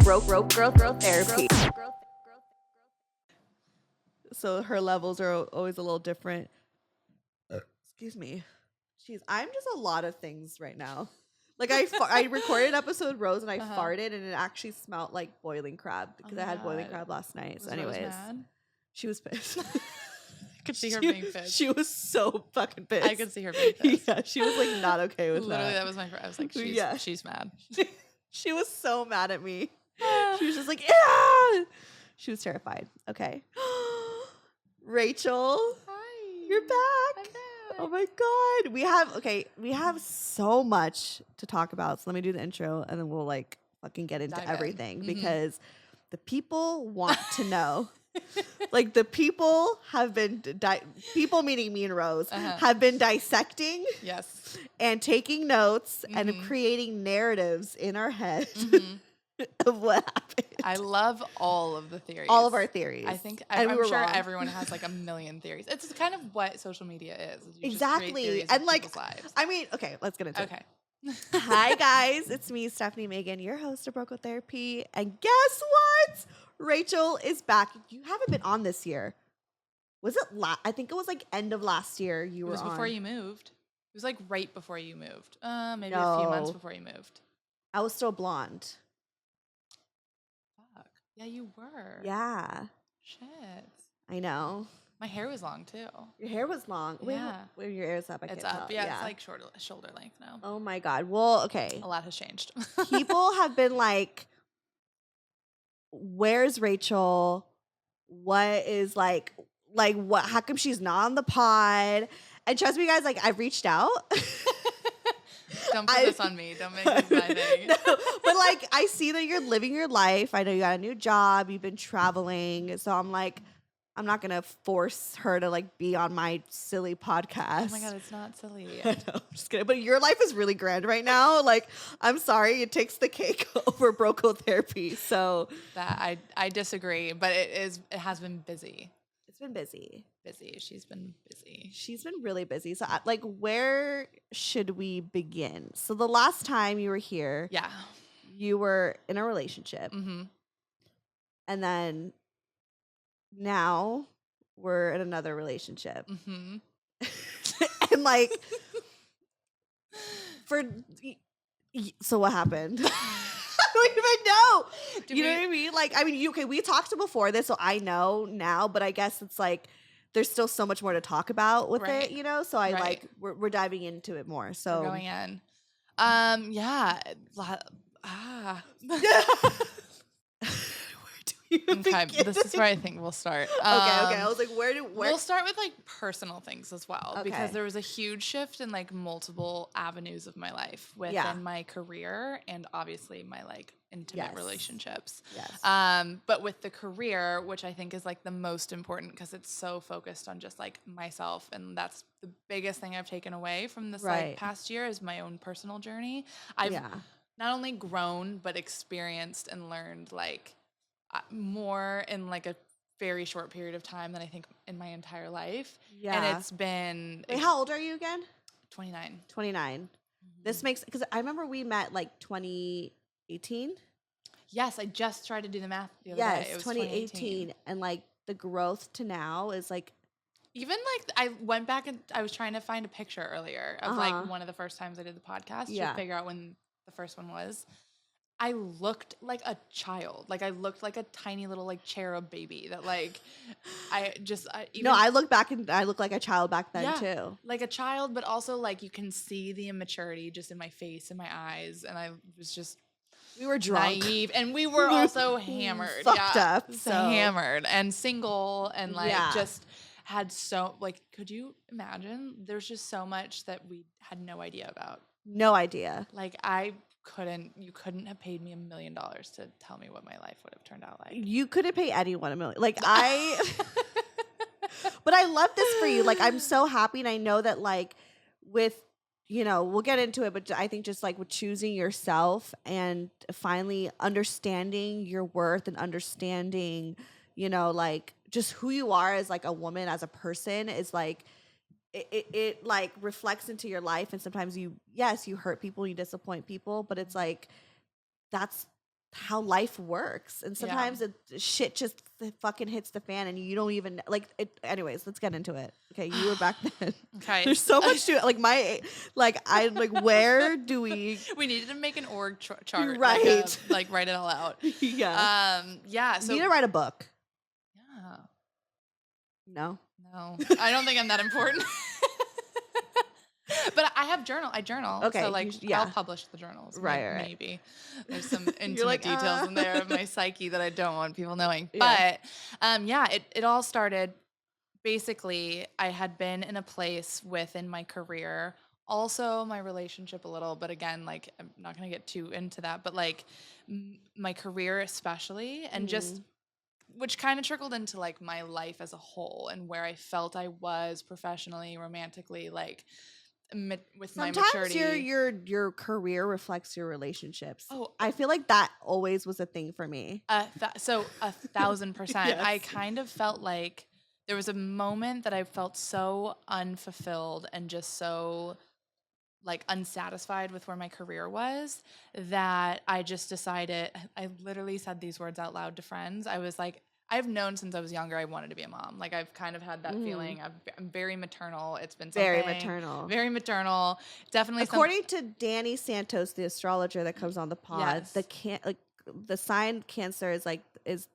Growth therapy. So her levels are always a little different. Excuse me. Jeez, I'm just a lot of things right now. Like I recorded an episode Rose and I farted and it actually smelled like boiling crab because I had boiling crab last night. So anyways, mad? She was pissed. I could see her being pissed. She was so fucking pissed. I could see her being pissed. Yeah, she was like not okay with Literally, that. that was my friend. I was like, she's mad. She was so mad at me. She was just like, yeah. She was terrified. Okay. Rachel. Hi. You're back. I'm back. Oh my God. We have so much to talk about. So let me do the intro and then we'll like fucking get into everything because the people want to know. Like the people have been, people meaning me and Rose, have been dissecting and taking notes and creating narratives in our head of what happened. I love all of the theories. All of our theories. I think, I'm sure everyone has like a million theories. It's kind of what social media is. You Exactly. And like, lives. I mean, okay, let's get into it. Okay. Hi guys, it's me, Stefanie Maegan, your host of Breakup Therapy. And guess what? Rachel is back. You haven't been on this year. Was it I think it was like end of last year you were on. It was before you moved. It was like right before you moved. Maybe a few months before you moved. I was still blonde. Fuck. Yeah, you were. Yeah. Shit. I know. My hair was long too. Your hair was long. Yeah. Wait, your hair is up. It's up. Yeah, it's like shoulder length now. Oh my God. Well, okay. A lot has changed. People have been like, where's Rachel? What is like what? How come she's not on the pod? And trust me, guys, like I've reached out. Don't put this on me. Don't make this my thing. No, but like I see that you're living your life. I know you got a new job. You've been traveling. So I'm like, I'm not gonna force her to like be on my silly podcast. Oh my God, it's not silly. I know, I'm just kidding. But your life is really grand right now. Like, I'm sorry, it takes the cake over Broco therapy. So that I disagree, but it has been busy. It's been busy. She's been busy. She's been really busy. So like, where should we begin? So the last time you were here, you were in a relationship, and then now we're in another relationship. And like so what happened? I don't even know. You know what I mean? Like, I mean, we talked before this, so I know now, but I guess it's like there's still so much more to talk about with it, you know? So I like we're diving into it more. So we're going in. Okay, this is where I think we'll start. Okay. I was like, where we'll start with like personal things as well, because there was a huge shift in like multiple avenues of my life within my career and obviously my like intimate relationships. But with the career, which I think is like the most important because it's so focused on just like myself, and that's the biggest thing I've taken away from this like past year is my own personal journey. I've not only grown but experienced and learned like more in like a very short period of time than I think in my entire life. And it's been... Wait, how old are you again? 29. 29. This makes... Because I remember we met like 2018. Yes, I just tried to do the math the other day. It was 2018. And like the growth to now is like... Even like I went back and I was trying to find a picture earlier of like one of the first times I did the podcast to figure out when the first one was. I looked like a child. Like I looked like a tiny little like cherub baby that like I look back and I look like a child back then too. Like a child, but also like you can see the immaturity just in my face and my eyes, and I was just we were drunk, naive, and we were also hammered, fucked up, so hammered and single, and like just had so like could you imagine? There's just so much that we had no idea about. No idea. Like you couldn't have paid me $1 million to tell me what my life would have turned out like. You couldn't pay anyone $1 million. Like but I love this for you. Like, I'm so happy. And I know that like with, you know, we'll get into it, but I think just like with choosing yourself and finally understanding your worth and understanding, you know, like just who you are as like a woman, as a person is like, it like reflects into your life, and sometimes you hurt people, you disappoint people, but it's like that's how life works. And sometimes shit just fucking hits the fan and you don't even like it. Anyways, let's get into it. Okay. You were back then. Okay. There's so much to it. Where do we needed to make an org chart. Right. Like write it all out. Yeah. So you need to write a book. Yeah. No. I don't think I'm that important. But I journal. Okay. So I'll publish the journals. Right. Maybe. There's some intimate details in there of my psyche that I don't want people knowing. Yeah. But it all started, basically, I had been in a place within my career, also my relationship a little, but again, like, I'm not going to get too into that, but like my career especially, and just, which kind of trickled into like my life as a whole and where I felt I was professionally, romantically, like, with my maturity. Sometimes your career reflects your relationships. Oh, I feel like that always was a thing for me. So 1,000%. Yes. I kind of felt like there was a moment that I felt so unfulfilled and just so like unsatisfied with where my career was that I just decided, I literally said these words out loud to friends. I was like, I've known since I was younger I wanted to be a mom. Like, I've kind of had that feeling. I'm very maternal. It's been something. Very maternal. Definitely. According to Danny Santos, the astrologer that comes on the pod, the sign Cancer is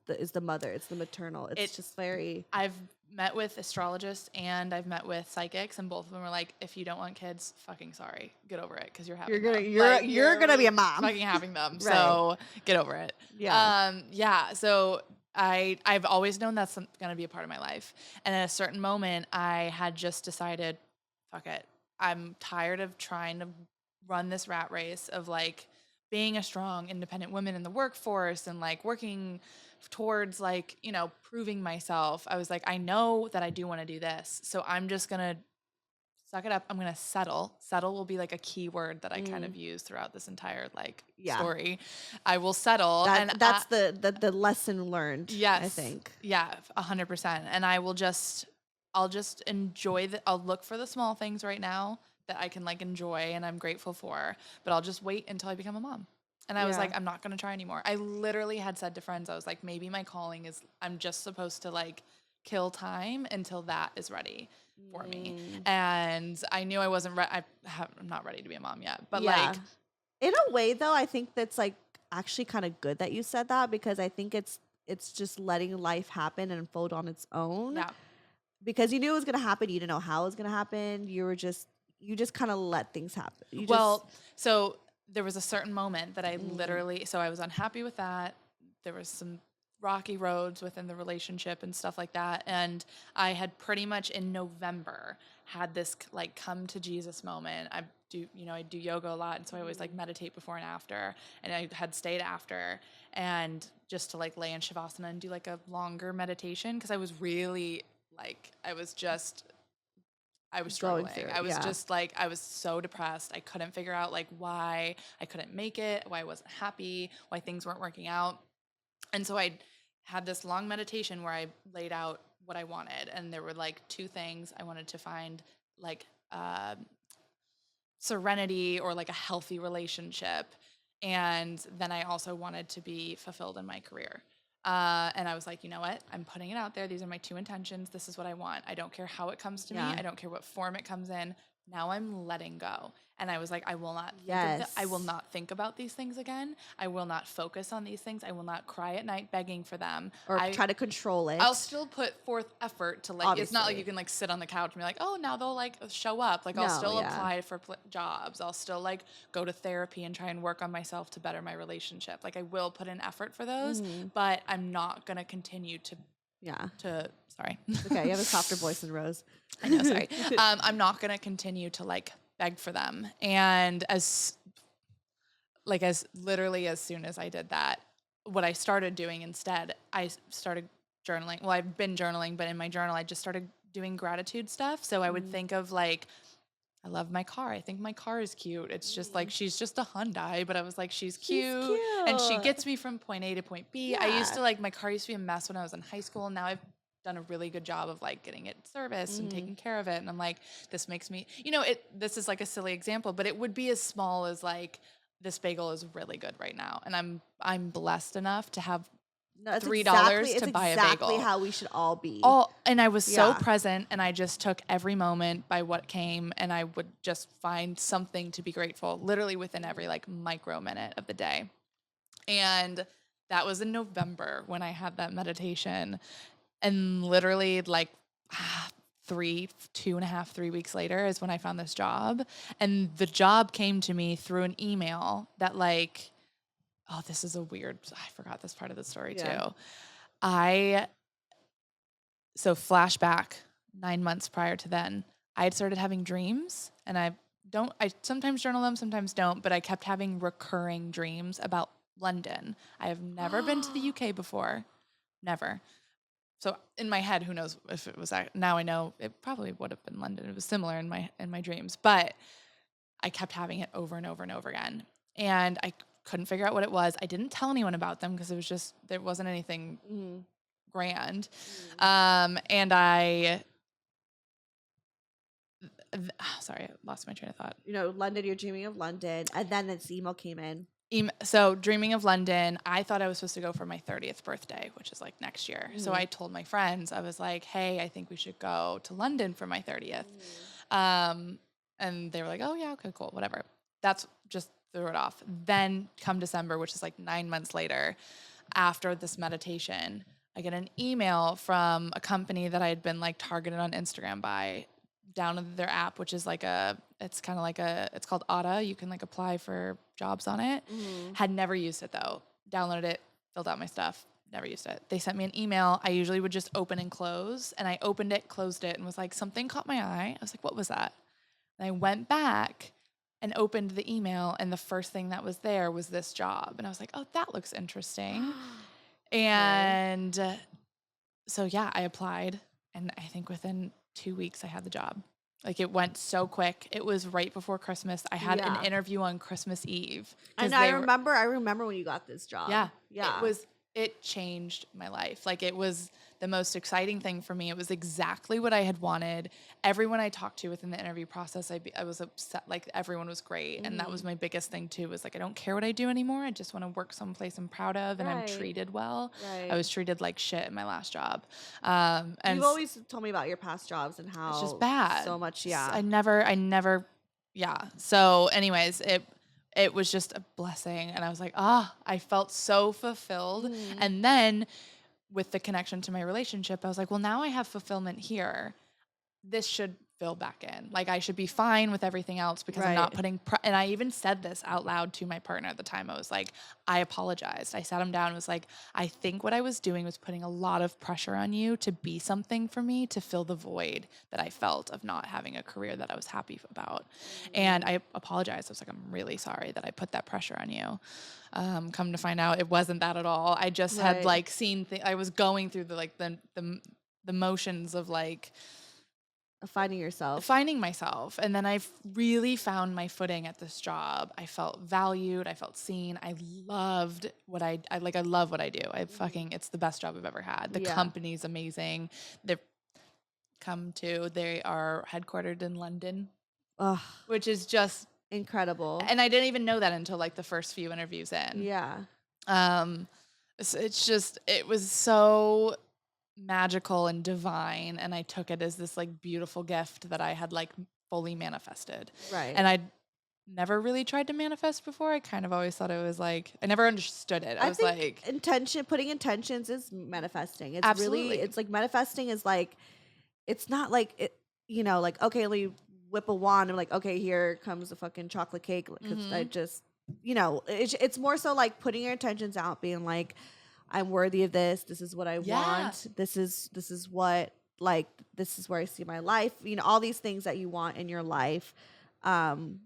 the mother. It's the maternal. It's just very. I've met with astrologists and I've met with psychics, and both of them are like, if you don't want kids, fucking sorry, get over it, because you're having them. You're gonna be a mom. Fucking having them. Right. So get over it. Yeah. So I've always known that's going to be a part of my life. And at a certain moment, I had just decided, fuck it. I'm tired of trying to run this rat race of like being a strong, independent woman in the workforce and like working towards like, proving myself. I was like, I know that I do want to do this. So I'm just going to suck it up. I'm going to settle. Settle will be like a key word that I kind of use throughout this entire story. I will settle. That's the lesson learned. Yes. I think. Yeah, 100%. And I'll just enjoy I'll look for the small things right now that I can like enjoy and I'm grateful for, but I'll just wait until I become a mom. And I was like, I'm not going to try anymore. I literally had said to friends, I was like, maybe my calling is I'm just supposed to like kill time until that is ready for me. And I knew I wasn't I'm not ready to be a mom yet, but like in a way though, I think that's like actually kind of good that you said that, because I think it's just letting life happen and unfold on its own. Yeah. Because you knew it was going to happen. You didn't know how it was going to happen. You just kind of let things happen. So there was a certain moment that I literally, so I was unhappy with that. There was some rocky roads within the relationship and stuff like that. And I had pretty much in November had this like come to Jesus moment. I do yoga a lot. And so I always like meditate before and after, and I had stayed after and just to like lay in Shavasana and do like a longer meditation. Cause I was really like, I was struggling. I was just like, I was so depressed. I couldn't figure out like why I couldn't make it, why I wasn't happy, why things weren't working out. And so I had this long meditation where I laid out what I wanted. And there were like two things. I wanted to find like serenity or like a healthy relationship. And then I also wanted to be fulfilled in my career. And I was like, you know what? I'm putting it out there. These are my two intentions. This is what I want. I don't care how it comes to me. I don't care what form it comes in. Now I'm letting go. And I was like, I will not I will not think about these things again. I will not focus on these things. I will not cry at night begging for them. Or try to control it. I'll still put forth effort to like, obviously. It's not like you can like sit on the couch and be like, oh, now they'll like show up. Like I'll still apply for jobs. I'll still like go to therapy and try and work on myself to better my relationship. Like I will put in effort for those, but I'm not going to continue to sorry. Okay, you have a softer voice than Rose. I know, sorry. I'm not going to continue to like beg for them. And as literally as soon as I did that, what I started doing instead, I started journaling. Well, I've been journaling, but in my journal, I just started doing gratitude stuff. So I would think of like, I love my car. I think my car is cute. It's just like, she's just a Hyundai, but I was like, she's cute. And she gets me from point A to point B. I used to like, my car used to be a mess when I was in high school. And now I've done a really good job of like getting it serviced and taking care of it. And I'm like, this makes me, this is like a silly example, but it would be as small as like this bagel is really good right now. And I'm blessed enough to have $3 to buy a bagel. It's exactly how we should all be. And I was so present, and I just took every moment by what came, and I would just find something to be grateful, literally within every like micro minute of the day. And that was in November when I had that meditation, and literally like 2.5, 3 weeks later is when I found this job. And the job came to me through an email that like, oh, this is I forgot this part of the story too. So flashback 9 months prior to then, I had started having dreams, and I sometimes journal them, sometimes don't, but I kept having recurring dreams about London. I have never been to the UK before. Never. So in my head, who knows if it was that. Now I know it probably would have been London. It was similar in my dreams, but I kept having it over and over and over again. And I couldn't figure out what it was. I didn't tell anyone about them because it was just, there wasn't anything grand. And sorry, I lost my train of thought. London, you're dreaming of London. And then this email came in. So dreaming of London, I thought I was supposed to go for my 30th birthday, which is like next year. So I told my friends, I was like, hey, I think we should go to London for my 30th. And they were like, oh yeah, okay, cool, whatever. That's just threw it off. Then come December, which is like 9 months later, after this meditation, I get an email from a company that I had been like targeted on Instagram by. Downloaded their app, which is like it's called Aura. You can like apply for jobs on it. Had never used it though. Downloaded it, filled out my stuff, never used it. They sent me an email. I usually would just open and close, and I opened it, closed it, and was like, something caught my eye. I was like, what was that? And I went back and opened the email, and the first thing that was there was this job. And I was like, oh, that looks interesting. And so yeah, I applied, and I think within 2 weeks I had the job. Like, it went so quick. It was right before Christmas. I had an interview on Christmas Eve. And I remember when you got this job. Yeah. It changed my life. Like, it was the most exciting thing for me. It was exactly what I had wanted. Everyone I talked to within the interview process, I was upset. Like, everyone was great. And that was my biggest thing too, was like, I don't care what I do anymore. I just want to work someplace I'm proud of, and I'm treated well. I was treated like shit in my last job. And you've always told me about your past jobs and how it's just bad. So much. I never. So anyways, it was just a blessing. And I was like, I felt so fulfilled. And then with the connection to my relationship, I was like, well, now I have fulfillment here. This should fill back in. Like, I should be fine with everything else because I'm not putting and I even said this out loud to my partner at the time. I was like, I apologized. I sat him down and was like, I think what I was doing was putting a lot of pressure on you to be something for me, to fill the void that I felt of not having a career that I was happy about. And I apologized. I was like, I'm really sorry that I put that pressure on you. Come to find out, it wasn't that at all. I just had like seen I was going through the motions of like finding myself. And then I really found my footing at this job. I felt valued. I felt seen. I loved what I love what I do. It's the best job I've ever had. The company's amazing. They are headquartered in London, which is just incredible. And I didn't even know that until like the first few interviews in. It was so magical and divine, and I took it as this like beautiful gift that I had like fully manifested. And I'd never really tried to manifest before. I kind of always thought it was like, I never understood it. I was like, putting intentions is manifesting. It's absolutely. Really, it's like manifesting is like, it's not like it, like, okay, let me whip a wand and like, okay, here comes a fucking chocolate cake. Cause I just, it's more so like putting your intentions out, being like, I'm worthy of this. This is what I want. This is what, like, this is where I see my life. All these things that you want in your life. And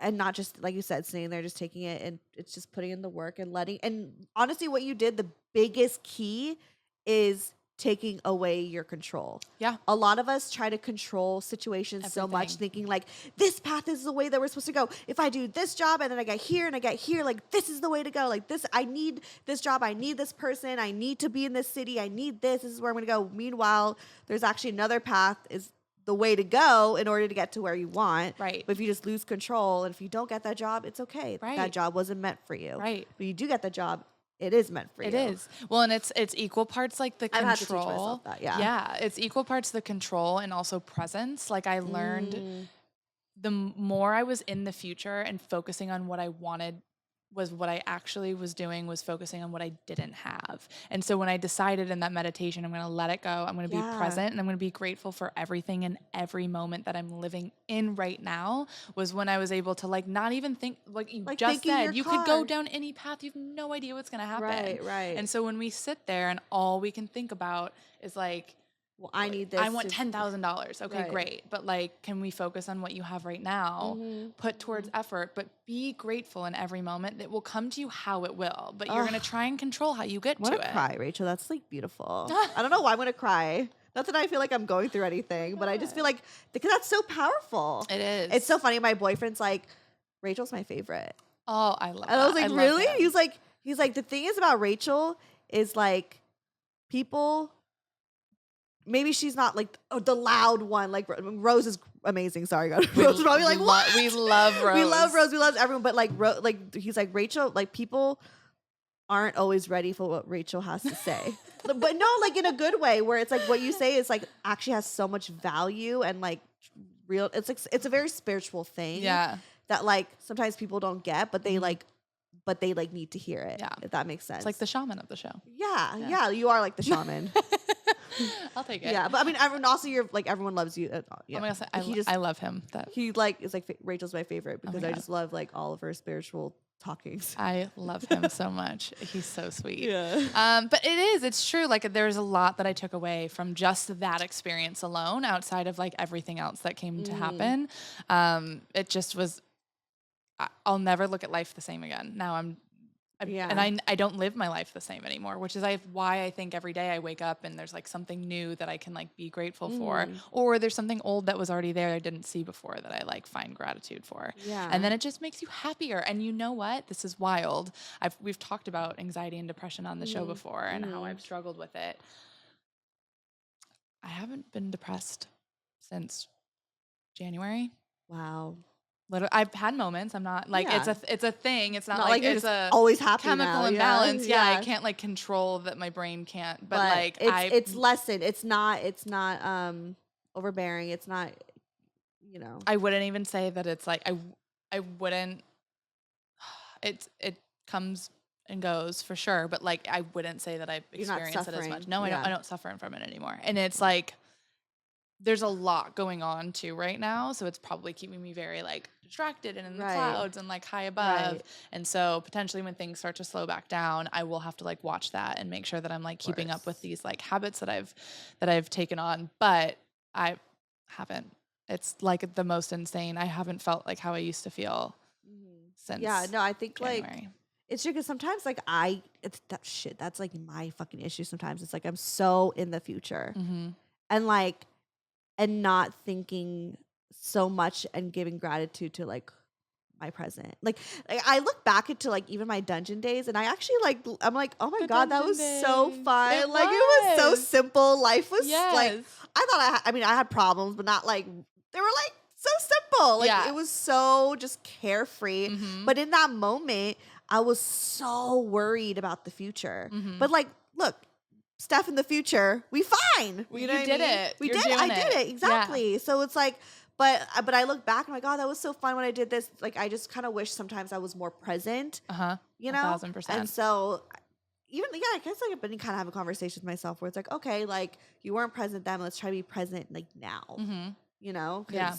not just, like you said, sitting there, just taking it, and it's just putting in the work and and honestly, what you did, the biggest key is taking away your control. A lot of us try to control situations so much, thinking like, this path is the way that we're supposed to go. If I do this job and then I get here and I get here, like, this is the way to go. Like, this, I need this job. I need this person. I need to be in this city. I need this. This is where I'm going to go. Meanwhile, there's actually another path is the way to go in order to get to where you want. Right. But if you just lose control and if you don't get that job, it's okay. Right. That job wasn't meant for you. Right. But you do get the job, it is meant for you. It is. Well, and it's equal parts like the control. I've had to teach myself that, yeah. Yeah, it's equal parts the control and also presence. Like I learned the more I was in the future and focusing on what I wanted was what I actually was doing was focusing on what I didn't have. And so when I decided in that meditation, I'm going to let it go. I'm going to be present and I'm going to be grateful for everything and every moment that I'm living in right now was when I was able to like not even think like you just said, you could go down any path. You have no idea what's going to happen. Right. And so when we sit there and all we can think about is like, well, I need this. I want $10,000. Okay, great. But like, can we focus on what you have right now? Put towards effort, but be grateful in every moment. It will come to you how it will, but you're going to try and control how you get to it. Cry, Rachel. That's like beautiful. I don't know why I'm going to cry. Not that I feel like I'm going through anything, but I just feel like because that's so powerful. It is. It's so funny. My boyfriend's like, Rachel's my favorite. Oh, I love. And I was like, really? He's like, the thing is about Rachel is like people. Maybe she's not like the loud one. Like Rose is amazing. Sorry, God. Rose is probably like, what? We love Rose. We love Rose. We love everyone. But like he's like Rachel. Like people aren't always ready for what Rachel has to say. But no, like in a good way, where it's like what you say is like actually has so much value and like real. It's like it's a very spiritual thing. Yeah. That like sometimes people don't get, but they like need to hear it. Yeah. If that makes sense. It's like the shaman of the show. Yeah. You are like the shaman. I'll take it. Yeah, but I mean, you're like everyone loves you. Yeah. I love him. He like is like Rachel's my favorite because I just love like all of her spiritual talkings. I love him so much. He's so sweet. Yeah. But it's true. Like there's a lot that I took away from just that experience alone, outside of like everything else that came to happen. It just was. I'll never look at life the same again. Now and I don't live my life the same anymore, which is why I think every day I wake up and there's like something new that I can like be grateful for, or there's something old that was already there I didn't see before that I like find gratitude for. Yeah. And then it just makes you happier. And you know what? This is wild. We've talked about anxiety and depression on the show before and how I've struggled with it. I haven't been depressed since January. Wow. I've had moments. I'm not like it's a thing. It's not like it's a always happy chemical now. imbalance. Yeah, I can't like control that my brain can't. But like it's lessened. It's not overbearing. It's not I wouldn't even say that it's like I wouldn't. It comes and goes for sure, but like I wouldn't say that I've experienced it as much. No, I don't suffer from it anymore. And it's like there's a lot going on too right now, so it's probably keeping me very like distracted and in the clouds and like high above. And so potentially when things start to slow back down, I will have to like watch that and make sure that I'm like keeping up with these like habits that I've taken on. But I haven't. It's like the most insane. I haven't felt like how I used to feel since. Yeah, no, I think January. Like it's true because sometimes like it's that shit. That's like my fucking issue. Sometimes it's like I'm so in the future and like. And not thinking so much and giving gratitude to like my present. Like I look back into like even my dungeon days and I actually I'm like, oh my God, that was so fun. It was so simple. Life was like, I thought I had problems, but not like, they were like so simple. Like it was so just carefree. But in that moment, I was so worried about the future. But like, look, Steph in the future, we fine. You did it. We did. I did it. Exactly. Yeah. So it's like, but I look back and I'm like, oh, that was so fun when I did this. Like, I just kind of wish sometimes I was more present. 1,000%. And so even, I guess like I've been kind of having conversations with myself where it's like, okay, like you weren't present then, let's try to be present like now, Yeah.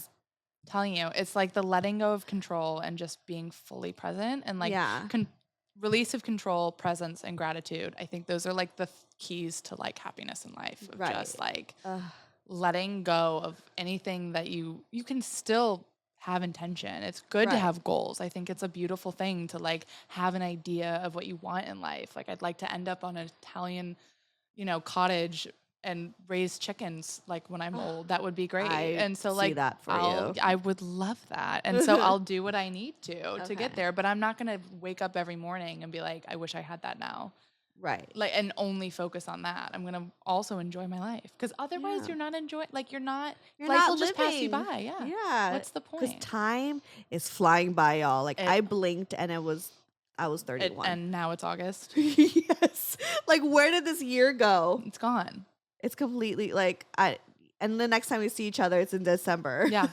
Telling you, it's like the letting go of control and just being fully present and like release of control, presence, and gratitude. I think those are like the keys to like happiness in life. Of just like letting go of anything that you can still have intention. It's good to have goals. I think it's a beautiful thing to like have an idea of what you want in life. Like I'd like to end up on an Italian, cottage and raise chickens like when I'm old. That would be great. And so like that for you. I would love that. And so I'll do what I need to get there, but I'm not going to wake up every morning and be like, I wish I had that now. Right. Like, and only focus on that. I'm going to also enjoy my life. Because otherwise you're not enjoying, like you're not life will just pass you by. Yeah. Yeah. What's the point? Because time is flying by, y'all. Like I blinked and I was 31. And now it's August. Yes. Like where did this year go? It's gone. It's completely like and the next time we see each other, it's in December. Yeah.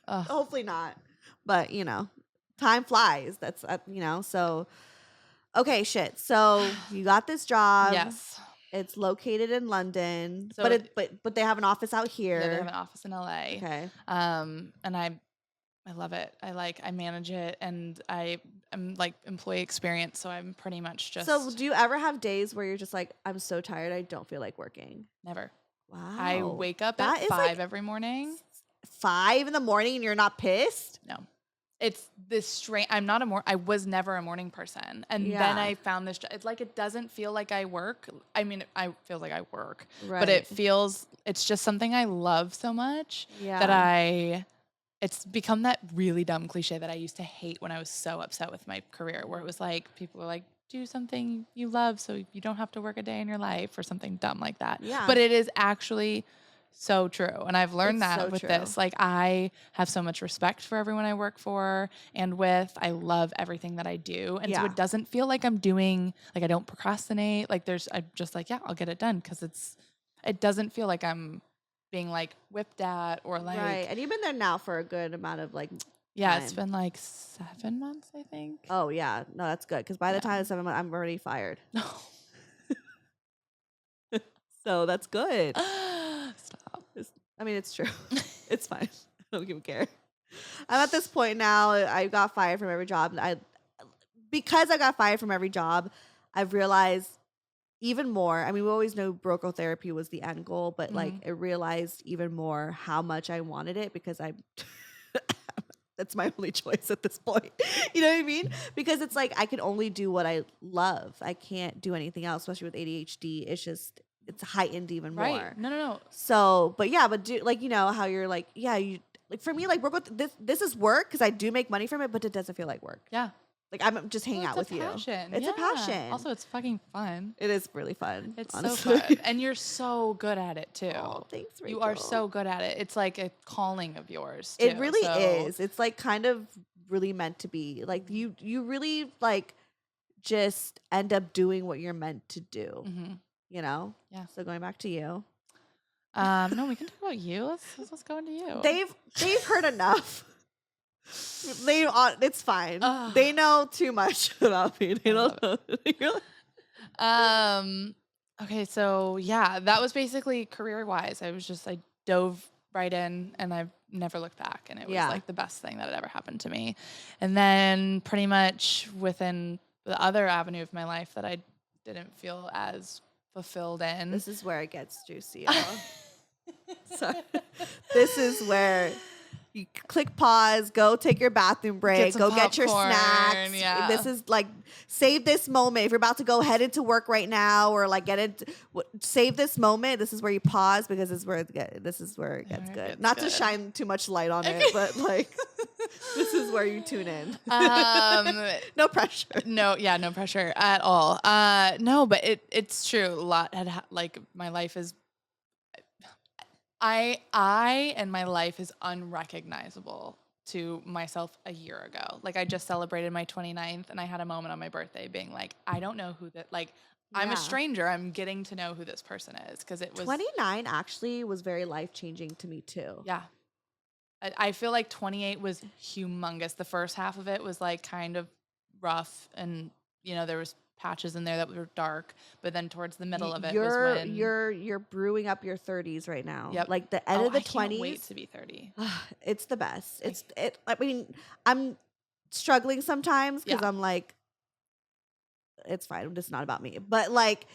Hopefully not. But, time flies. That's, so. Okay, shit. So you got this job. Yes. It's located in London, So but they have an office out here. Yeah, they have an office in LA. Okay. And I love it. I manage it, and I'm like employee experience, so I'm pretty much just. So do you ever have days where you're just like, I'm so tired, I don't feel like working? Never. Wow. I wake up at 5 every morning. 5 in the morning, and you're not pissed? No. It's this strange. I was never a morning person, and then I found this. It's like it doesn't feel like I work. I mean, I feel like I work, but it's just something I love so much that it's become that really dumb cliche that I used to hate when I was so upset with my career, where it was like people were like, do something you love so you don't have to work a day in your life or something dumb like that. Yeah. But it is actually so true. And I've learned this. Like I have so much respect for everyone I work for and with. I love everything that I do. And so it doesn't feel like I'm doing, like I don't procrastinate. Like I'm just like, I'll get it done. Cause it doesn't feel like I'm being like whipped at or like. Right. And you've been there now for a good amount of like. Yeah. time. It's been like 7 months, I think. Oh yeah. No, that's good. Cause by the time it's 7 months, I'm already fired. No. So that's good. Stop. It's true. It's fine. I don't even care. I'm at this point now. I got fired from every job. Because I got fired from every job, I've realized even more. I mean, we always knew broker therapy was the end goal, but like I realized even more how much I wanted it because that's my only choice at this point. You know what I mean? Because it's like I can only do what I love. I can't do anything else, especially with ADHD. It's heightened even more. Right. No. So, but do like, how you're like, you like for me, like work with this is work because I do make money from it, but it doesn't feel like work. Yeah. Like I'm just hanging out with passion. you. It's a passion. Also, it's fucking fun. It is really fun. It's honestly. so fun. And you're so good at it too. Oh, thanks, Rachel. You are so good at it. It's like a calling of yours too. It really is. It's like kind of really meant to be. Like you really like just end up doing what you're meant to do. Mm-hmm. Yeah. So going back to you. No, we can talk about you. Let's go into you. They've heard enough. It's fine. They know too much about me. They don't know. Okay, so that was basically career-wise. I dove right in and I've never looked back, and it was like the best thing that had ever happened to me. And then pretty much within the other avenue of my life that I didn't feel as fulfilled in. This is where it gets juicy, y'all. Sorry. This is where you click pause, go take your bathroom break, go get your snacks. Yeah. This is like, save this moment. If you're about to go head into work right now or like save this moment. This is where you pause because this is where it gets good. Not to shine too much light on it, but like this is where you tune in. No pressure. No pressure at all. No, but it's true. A lot like my life is. And my life is unrecognizable to myself a year ago. Like I just celebrated my 29th and I had a moment on my birthday being like, I don't know who that, like I'm a stranger. I'm getting to know who this person is. Cause it was 29 actually was very life-changing to me too. Yeah. I feel like 28 was humongous. The first half of it was like kind of rough and there was patches in there that were dark, but then towards the middle of it was when you're brewing up your 30s right now. Yep. Like the end of the 20s. I can't wait to be 30. It's the best. I mean, I'm struggling sometimes because I'm like, it's fine. It's not about me. But like,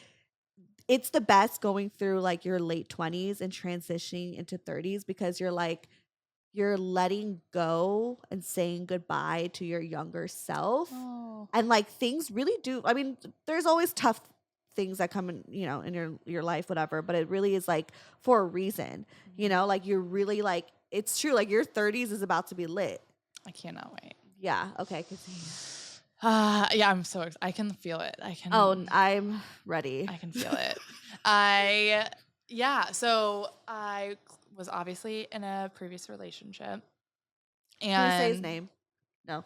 it's the best going through like your late 20s and transitioning into 30s because you're like, you're letting go and saying goodbye to your younger self. Oh. And like things really do. I mean, there's always tough things that come in, in your life, whatever, but it really is like for a reason, like you're really like, it's true. Like your 30s is about to be lit. I cannot wait. Yeah. Okay. Yeah, I'm so I can feel it. Oh, I'm ready. I can feel it. So I was obviously in a previous relationship. And can we say his name? No.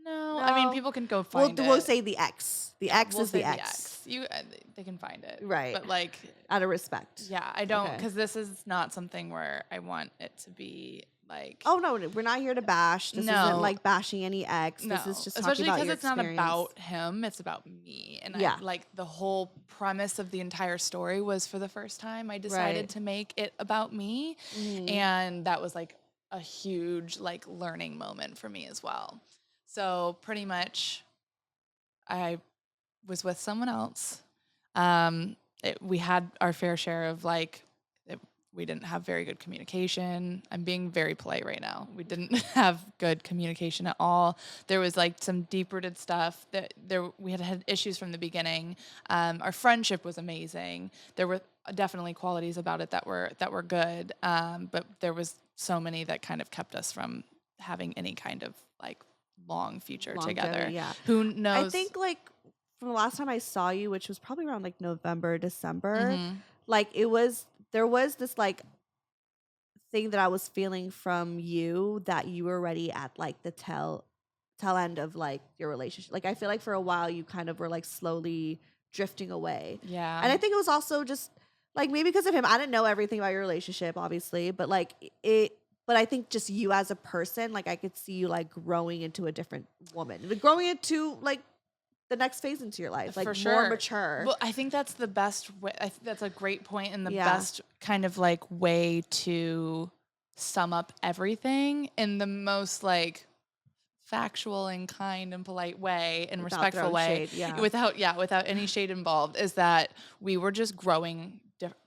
I mean, people can go find it. We'll say the ex. The ex is the ex. They can find it. Right. But like, out of respect. Yeah, I don't, because this is not something where I want it to be like. Oh no, we're not here to bash. This isn't like bashing any ex. No, This is just especially talking about because it's experience. Not about him. It's about me. And I, like the whole premise of the entire story was, for the first time, I decided to make it about me, and that was like a huge like learning moment for me as well. So pretty much, I was with someone else. We had our fair share of like, we didn't have very good communication. I'm being very polite right now. We didn't have good communication at all. There was like some deep-rooted stuff that we had issues from the beginning. Our friendship was amazing. There were definitely qualities about it that were good. But there was so many that kind of kept us from having any kind of like long future together. Yeah. Who knows? I think like from the last time I saw you, which was probably around like November, December, like there was this like thing that I was feeling from you, that you were already at like the tail end of like your relationship. Like I feel like for a while you kind of were like slowly drifting away. Yeah. And I think it was also just like maybe because of him. I didn't know everything about your relationship, obviously, but like but I think just you as a person, like I could see you like growing into a different woman, like, growing into like the next phase into your life, like for sure. more mature. Well, I think that's the best way. I think that's a great point, and the best kind of like way to sum up everything in the most like factual and kind and polite way and respectful way, without any shade involved, is that we were just growing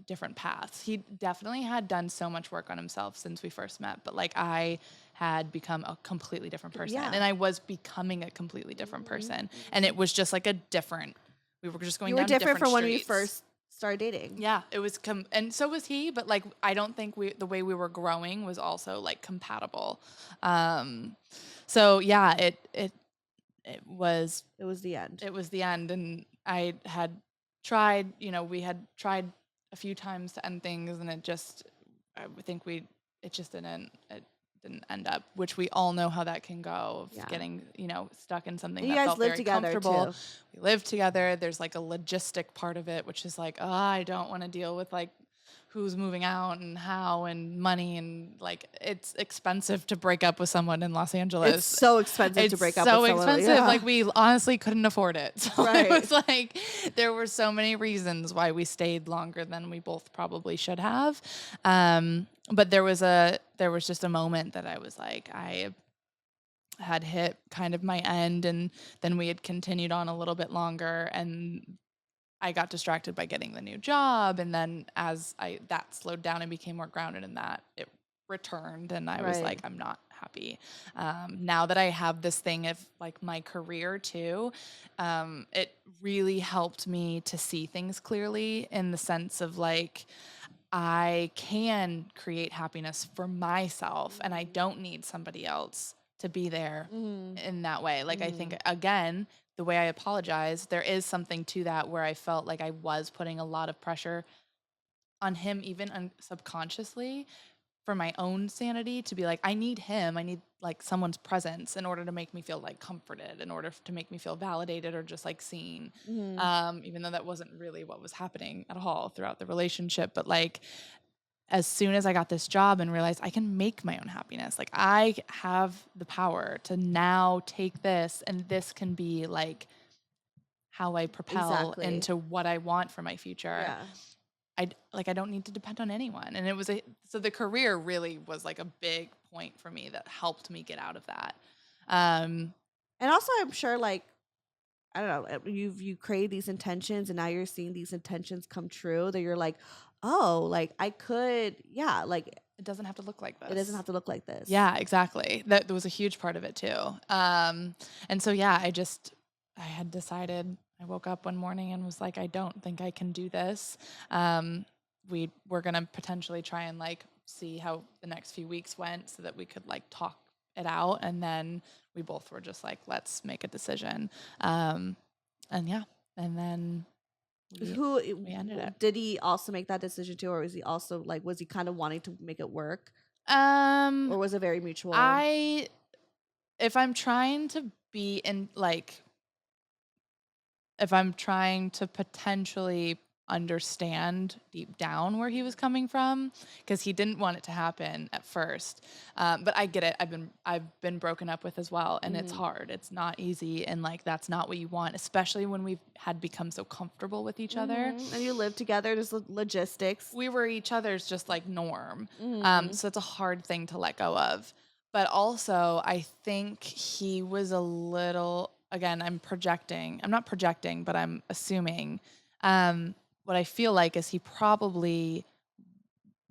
different paths. He definitely had done so much work on himself since we first met, but like I had become a completely different person, and I was becoming a completely different person, and it was just like we were just going down different streets. You were different from when we first started dating. Yeah, it was and so was he, but like I don't think the way we were growing was also like compatible. So yeah, it was the end. It was the end, and I had tried, we had tried a few times to end things, and I think it just didn't end up, which we all know how that can go, of getting, stuck in something that felt very comfortable. Too. We lived together. There's like a logistic part of it, which is like, oh, I don't want to deal with like who's moving out and how and money, and like it's expensive to break up with someone in Los Angeles. It's so expensive to break up with someone. It's so expensive. Like we honestly couldn't afford it. So it was like there were so many reasons why we stayed longer than we both probably should have. But there was just a moment that I was like, I had hit kind of my end, and then we had continued on a little bit longer, and I got distracted by getting the new job, and then as that slowed down and became more grounded in that, it returned, and I was like, I'm not happy. Now that I have this thing of like my career too, it really helped me to see things clearly, in the sense of like, I can create happiness for myself, and I don't need somebody else to be there in that way. Like I think, again, the way I apologize, there is something to that, where I felt like I was putting a lot of pressure on him, even subconsciously, for my own sanity, to be like, I need him. I need like someone's presence in order to make me feel like comforted, in order to make me feel validated or just like seen. Even though that wasn't really what was happening at all throughout the relationship. But like, as soon as I got this job and realized I can make my own happiness, like I have the power to now take this, and this can be like how I propel into what I want for my future. Yeah. I don't need to depend on anyone. And it was so the career really was like a big point for me that helped me get out of that. And also I'm sure like, I don't know, you create these intentions, and now you're seeing these intentions come true, that you're like, oh, like I could, like it doesn't have to look like this. It doesn't have to look like this. Yeah, exactly. That was a huge part of it too. And so, yeah, I had decided, I woke up one morning and was like, I don't think I can do this. We were going to potentially try and like see how the next few weeks went, so that we could like talk it out. And then we both were just like, let's make a decision. And then we ended it. Did he also make that decision too, or was he also like, was he kind of wanting to make it work? Or was it very mutual? If I'm trying to be in like, if I'm trying to potentially understand deep down where he was coming from, because he didn't want it to happen at first, but I get it. I've been broken up with as well, and it's hard. It's not easy, and like that's not what you want, especially when we've had become so comfortable with each other. And you live together. There's logistics. We were each other's just like norm, so it's a hard thing to let go of. But also, I think he was a little. Again, I'm projecting. I'm not projecting, but I'm assuming. What I feel like is he probably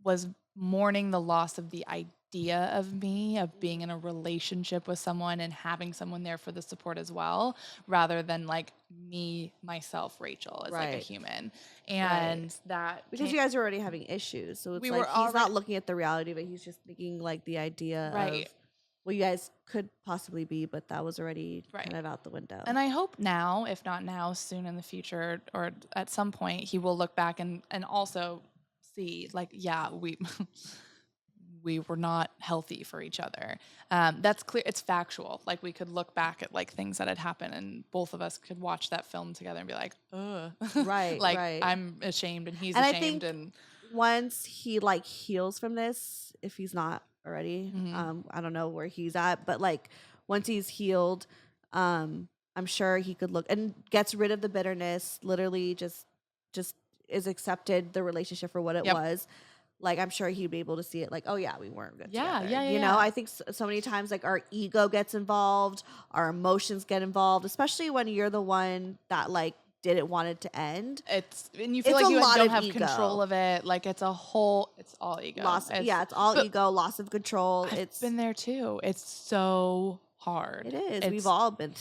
was mourning the loss of the idea of me, of being in a relationship with someone and having someone there for the support as well, rather than like me, myself, Rachel, as like a human. And that because you guys were already having issues. So it's like he's not looking at the reality, but he's just thinking like the idea of well, you guys could possibly be, but that was already kind of out the window. And I hope now, if not now, soon in the future, or at some point, he will look back and also see, like, yeah, we were not healthy for each other. That's clear. It's factual. Like, we could look back at like things that had happened, and both of us could watch that film together and be like, ugh. I'm ashamed and he's ashamed. I think and once he like heals from this, if he's not already, I don't know where he's at, but like once he's healed, I'm sure he could look and gets rid of the bitterness, literally just is accepted the relationship for what it was. Like, I'm sure he'd be able to see it like, oh yeah, we weren't good together. You know, I think so many times like our ego gets involved, our emotions get involved, especially when you're the one that like didn't want it to end. And you feel like you don't have control of it. Like it's all ego. It's all ego, loss of control. It's been there too. It's so hard. It is. We've all been.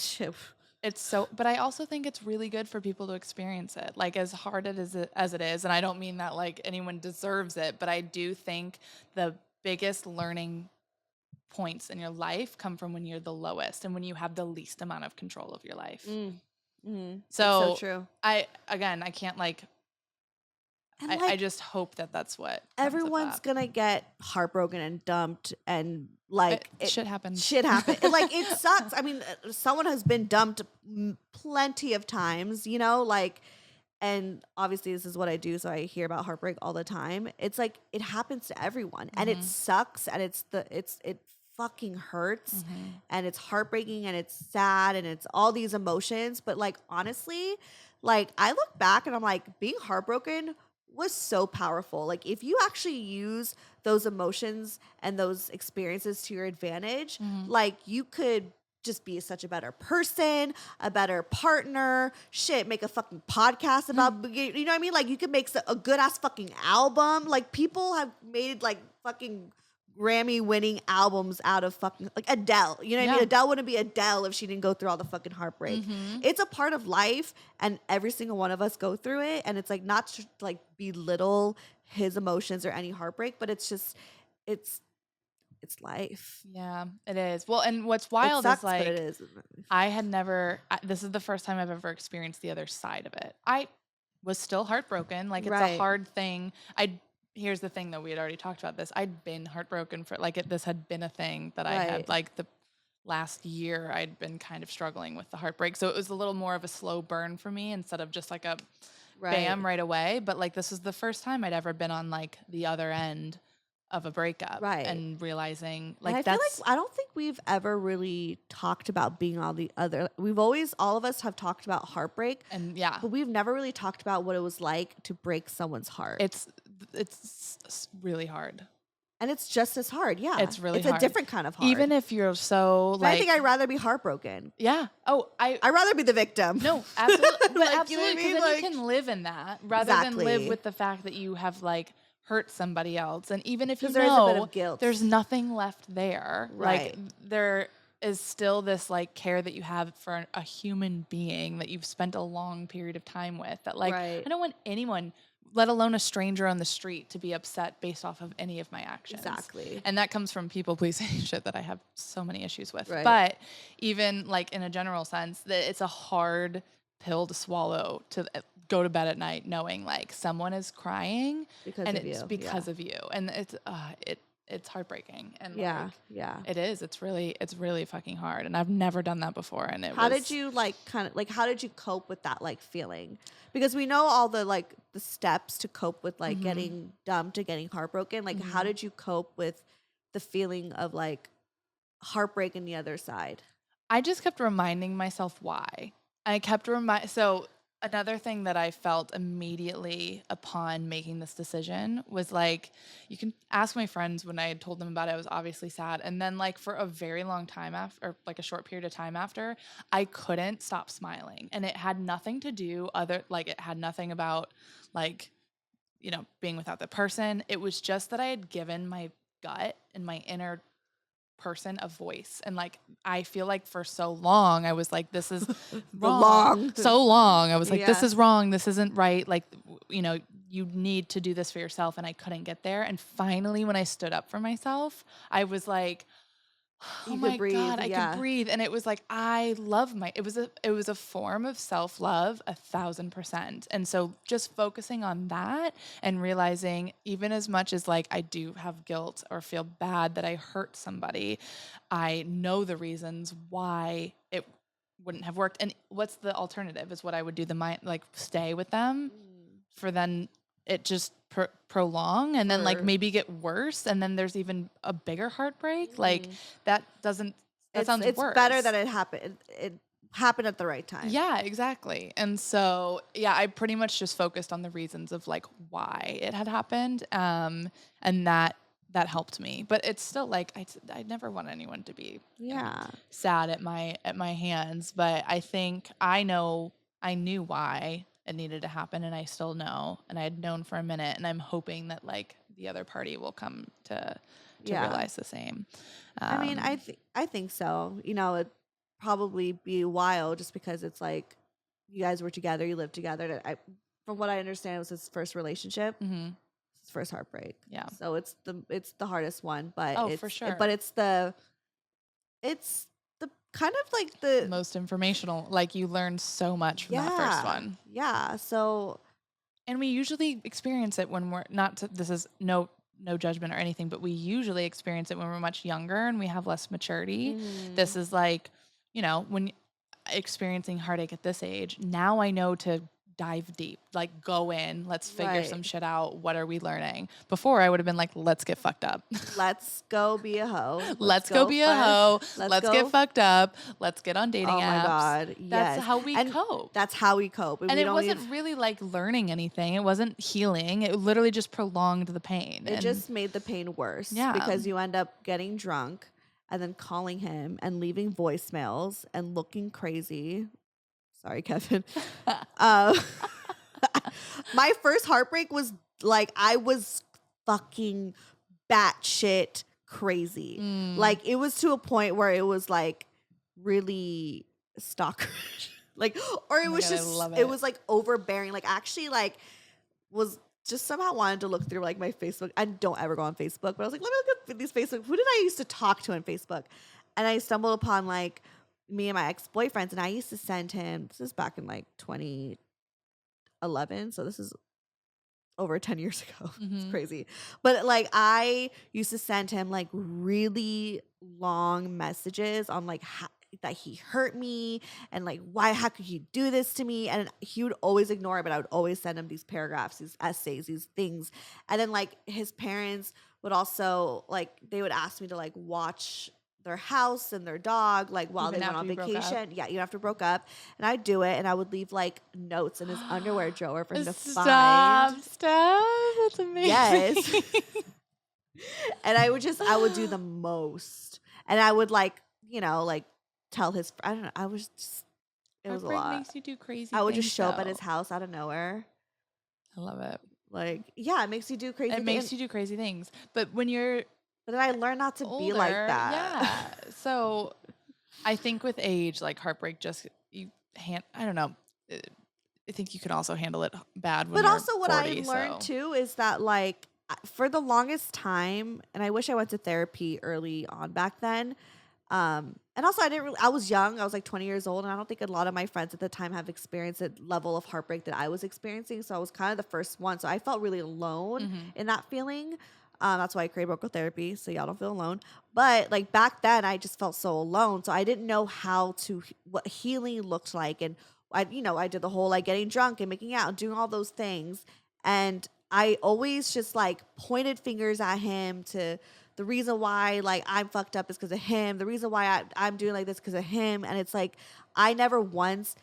But I also think it's really good for people to experience it. Like as hard as it is, and I don't mean that like anyone deserves it, but I do think the biggest learning points in your life come from when you're the lowest and when you have the least amount of control of your life. So true. I can't like. I just hope that that's what everyone's gonna get heartbroken and dumped, and like shit happens. Shit happens. Like it sucks. I mean, someone has been dumped plenty of times, you know, like, and obviously this is what I do, so I hear about heartbreak all the time. It's like it happens to everyone, and it sucks, and it fucking hurts, and it's heartbreaking, and it's sad, and it's all these emotions. But like honestly, like I look back and I'm like, being heartbroken was so powerful. Like if you actually use those emotions and those experiences to your advantage, like you could just be such a better person, a better partner, make a fucking podcast about, you know what I mean? Like you could make a good ass fucking album. Like people have made like fucking Grammy-winning albums out of fucking like Adele. You know what I mean? Adele wouldn't be Adele if she didn't go through all the fucking heartbreak. It's a part of life, and every single one of us go through it. And it's like not to like belittle his emotions or any heartbreak, but it's just it's life. Yeah, it is. Well, and what's wild is like it is. I had never. This is the first time I've ever experienced the other side of it. I was still heartbroken. Like it's a hard thing. Here's the thing, though. We had already talked about this. I'd been heartbroken for this had been a thing that I had like the last year. I'd been kind of struggling with the heartbreak, so it was a little more of a slow burn for me instead of just like a bam right away. But like this was the first time I'd ever been on like the other end of a breakup, and realizing like and I feel like I don't think we've ever really talked about being on the other. We've always, all of us have talked about heartbreak, and but we've never really talked about what it was like to break someone's heart. It's really hard. And it's just as hard. Yeah. It's really hard. It's a different kind of hard. Even if you're so like. I think I'd rather be heartbroken. Yeah. Oh, I'd rather be the victim. No, absolutely. But like, absolutely. Because then you can live in that rather than live with the fact that you have like hurt somebody else. And even if you know, there's a bit of guilt. There's nothing left there. Right. Like there is still this like care that you have for a human being that you've spent a long period of time with, that like I don't want anyone let alone a stranger on the street, to be upset based off of any of my actions. Exactly. And that comes from people pleasing shit that I have so many issues with. Right. But even like in a general sense, that it's a hard pill to swallow, to go to bed at night knowing like someone is crying and it's because of you. And it's heartbreaking. And it is. It's really fucking hard. And I've never done that before. And how did you like kind of like, how did you cope with that like feeling? Because we know all the like the steps to cope with like getting dumped to getting heartbroken. Like how did you cope with the feeling of like heartbreak on the other side? I just kept reminding myself why. I kept so another thing that I felt immediately upon making this decision was like, you can ask my friends when I had told them about it, I was obviously sad. And then like for a very long time after, or like a short period of time after, I couldn't stop smiling. And it had nothing to do it had nothing about like, you know, being without the person. It was just that I had given my gut and my inner person a voice. And like I feel like for so long I was like, this is wrong. So long I was like, this is wrong, this isn't right, like, you know, you need to do this for yourself. And I couldn't get there. And finally when I stood up for myself, I was like, oh my God, I could breathe. And it was like, I love it was a form of self-love 1,000%. And so just focusing on that and realizing, even as much as like I do have guilt or feel bad that I hurt somebody, I know the reasons why it wouldn't have worked. And what's the alternative is what I would do, like stay with them for then it just prolong and then like maybe get worse, and then there's even a bigger heartbreak. Like that sounds worse. It's better that it happened at the right time. Yeah, exactly. And so I pretty much just focused on the reasons of like why it had happened, and that helped me. But it's still like I never want anyone to be sad at my hands. But I think I knew why it needed to happen, and I still know, and I had known for a minute, and I'm hoping that like the other party will come to realize the same. I mean, I think so. You know, it'd probably be a while just because it's like you guys were together, you lived together. From what I understand, it was his first relationship, his first heartbreak. Yeah. So it's the hardest one, but for sure. But it's the kind of like the most informational. Like you learn so much from that first one. Yeah. So, and we usually experience it when we're not. This is no judgment or anything, but we usually experience it when we're much younger and we have less maturity. This is like, you know, when experiencing heartache at this age. Now I know to dive deep, like go in, let's figure some shit out. What are we learning? Before I would have been like, let's get fucked up. Let's go be a hoe. Let's go be a hoe. Let's get fucked up. Let's get on dating apps. Oh my God. Yes. That's how we cope. That's how we cope. And it wasn't really like learning anything. It wasn't healing. It literally just prolonged the pain. It just made the pain worse. Yeah. Because you end up getting drunk and then calling him and leaving voicemails and looking crazy. Sorry, Kevin. My first heartbreak was like, I was fucking batshit crazy. Like it was to a point where it was like really stalkerish. Like, or it was it was like overbearing. Like actually like was just somehow wanted to look through like my Facebook. I don't ever go on Facebook, but I was like, let me look at these Facebook. Who did I used to talk to on Facebook? And I stumbled upon like me and my ex-boyfriends, and I used to send him, this is back in like 2011, so this is over 10 years ago. It's crazy. But like I used to send him like really long messages on like that he hurt me and like how could he do this to me, and he would always ignore it, but I would always send him these paragraphs, these essays, these things. And then like his parents would also like, they would ask me to like watch their house and their dog, like while even they went on vacation. Yeah, even after broke up. And I'd do it, and I would leave like notes in his underwear drawer for him to find. Stop. That's amazing. Yes. And I would do the most. And I would like, you know, like tell his, I don't know, I was just, it was a lot. Makes you do crazy I would just show up at his house out of nowhere. I love it. Like, yeah, it makes you do crazy things. It makes you do crazy things. But when you're, but then I learned not to be like that. Yeah. So I think with age, like heartbreak, just I don't know. I think you can also handle it bad when but you're also what 40, I learned too is that like for the longest time, and I wish I went to therapy early on back then. And also I was young. I was like 20 years old, and I don't think a lot of my friends at the time have experienced the level of heartbreak that I was experiencing. So I was kind of the first one. So I felt really alone in that feeling. That's why I created breakup therapy, so y'all don't feel alone. But like back then, I just felt so alone. So I didn't know what healing looked like. And I did the whole like getting drunk and making out and doing all those things. And I always just like pointed fingers at him to the reason why like I'm fucked up is because of him. The reason why I'm doing like this because of him. And it's like, I never once,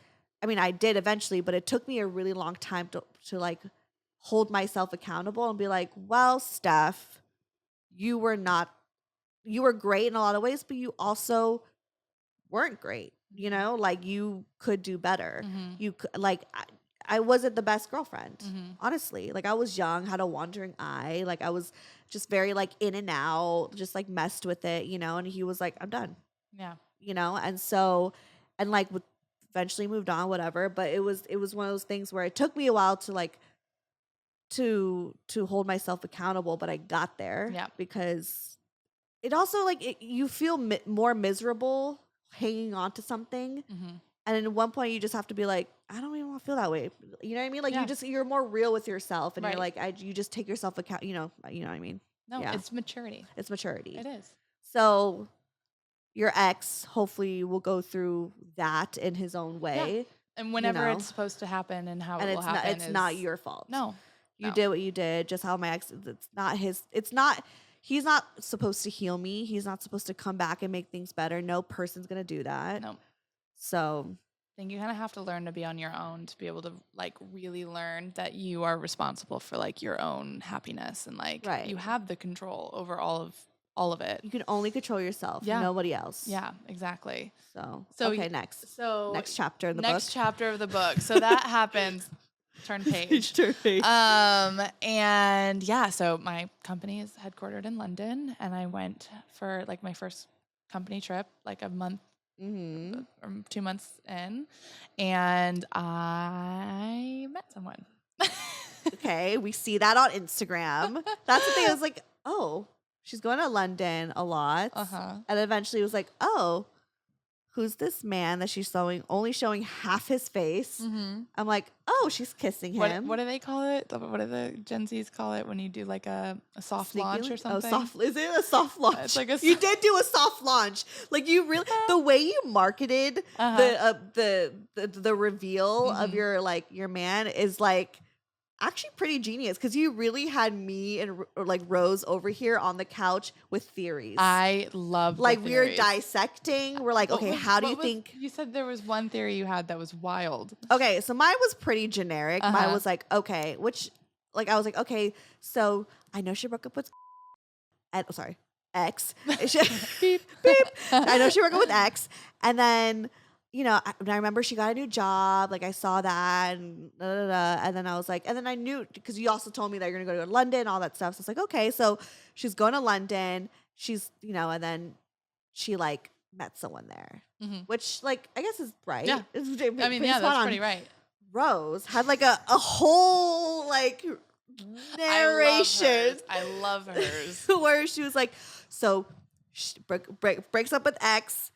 I mean, I did eventually, but it took me a really long time to like hold myself accountable and be like, well, Steph, you were great in a lot of ways, but you also weren't great. Like you could do better. You could like, I wasn't the best girlfriend, honestly. Like I was young, had a wandering eye. Like I was just very like in and out, just like messed with it, and he was like, I'm done. Yeah. And so, and like eventually moved on, whatever. But it was one of those things where it took me a while to like, to hold myself accountable, but I got there. Yeah. Because it also like, you feel more miserable hanging on to something. And at one point you just have to be like, I don't even want to feel that way. You know what I mean? Like you're more real with yourself, and you're like, you just take yourself account, you know what I mean? No, it's maturity. It's maturity. It is. So your ex hopefully will go through that in his own way. Yeah. And whenever it's supposed to happen and how it will happen. It's not your fault. No. You did what you did, just how my ex, he's not supposed to heal me. He's not supposed to come back and make things better. No person's going to do that. No. So I think you kind of have to learn to be on your own to be able to like really learn that you are responsible for like your own happiness, and like you have the control over all of it. You can only control yourself. Yeah. Nobody else. Yeah, exactly. So okay, next. So next chapter in the book. Next chapter of the book. So that happens. Turn page. Turn page. And yeah, so my company is headquartered in London, and I went for like my first company trip, like a month. Or 2 months in, and I met someone. Okay, we see that on Instagram. That's the thing. I was like, oh, she's going to London a lot. And eventually it was like, oh, who's this man that she's only showing half his face? I'm like, oh, she's kissing him. What do they call it? What do the Gen Zs call it when you do like a soft launch or something? Is it a soft launch? It's like you did do a soft launch. Like you really, the way you marketed the reveal of your man is like actually pretty genius, because you really had me and like Rose over here on the couch with theories. I love like we were dissecting. We're like, okay, how do you think? You said there was one theory you had that was wild. Okay, so mine was pretty generic. Mine was like, okay, I was like, okay, so I know she broke up with X. Beep, beep. I know she broke up with X, and then I remember she got a new job. Like I saw that, and and then I was like, and then I knew, because you also told me that you're gonna go to London, all that stuff. So it's like, okay, so she's going to London. She's, and then she like met someone there, which like I guess is right. Yeah, I mean, yeah, that's pretty right. Rose had like a whole like narration. I love hers. Where she was like, so she breaks up with X.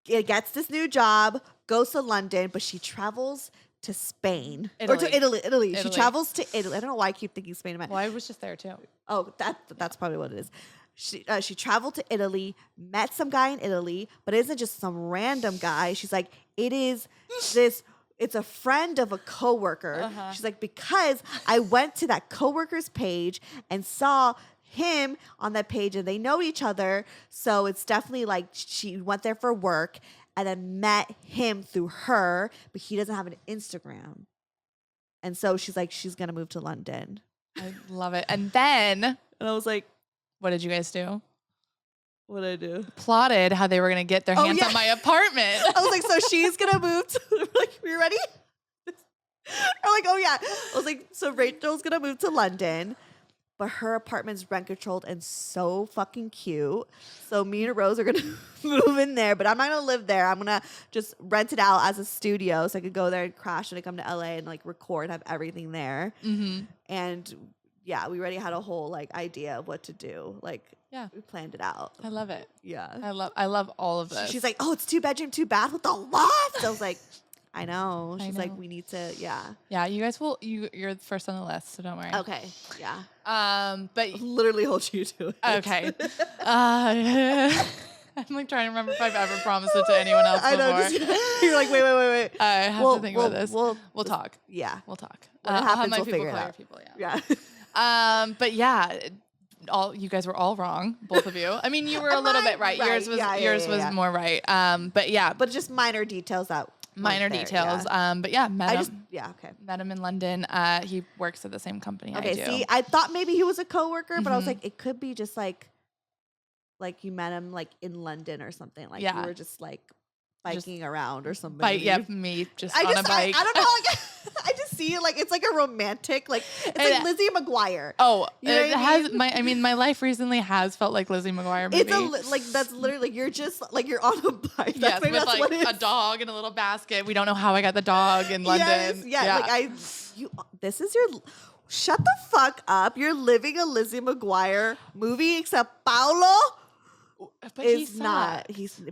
It gets this new job, goes to London, but she travels to Spain. Or to Italy. She travels to Italy. I don't know why I keep thinking Spain. Well, I was just there too. Oh, that's probably what it is. She traveled to Italy, met some guy in Italy, but it isn't just some random guy. She's like, it's a friend of a coworker. She's like, because I went to that coworker's page and saw him on that page, and they know each other, so it's definitely like she went there for work and then met him through her, but he doesn't have an Instagram, and so she's like, she's gonna move to London. I love it. And then I was like, what did you guys do? What did I do? Plotted how they were gonna get their hands on my apartment. I was like, so she's gonna move to, like, you ready? I'm like, oh yeah. I was like, so Rachel's gonna move to London. but her apartment's rent controlled and so fucking cute. So me and Rose are going to move in there, but I'm not going to live there. I'm going to just rent it out as a studio so I could go there and crash when I come to LA and like record, have everything there. Mm-hmm. And yeah, we already had a whole like idea of what to do. Like, yeah, we planned it out. I love it. Yeah. I love all of this. She's like, oh, it's 2 bedroom, 2 bath with the loft. I was like, I know. She's like, we need to, yeah. Yeah, you guys will, you're first on the list, so don't worry. Okay, yeah. But I'll literally hold you to it. Okay. I'm like trying to remember if I've ever promised it to anyone else before. I know. You're like, wait. I have to think about this. We'll talk. Yeah. We'll talk. When it happens, we'll figure it out. Yeah. But yeah, you guys were all wrong, both of you. I mean, you were a little bit right. Yours was more right. But just minor details that. Minor details. Yeah. But yeah, met him in London. He works at the same company I do. See, I thought maybe he was a coworker, but I was like, it could be just like you met him like in London or something. Like you were just like biking around or something. Me just on a bike. I don't know. Like, I just see it like it's like a romantic, like it's like Lizzie McGuire. Oh, you know it has. My life recently has felt like Lizzie McGuire movie. It's like that's literally like you're just like you're on a bike. Yes, with like a dog in a little basket. We don't know how I got the dog in London. Like this is your. Shut the fuck up. You're living a Lizzie McGuire movie, except Paolo. But it's not.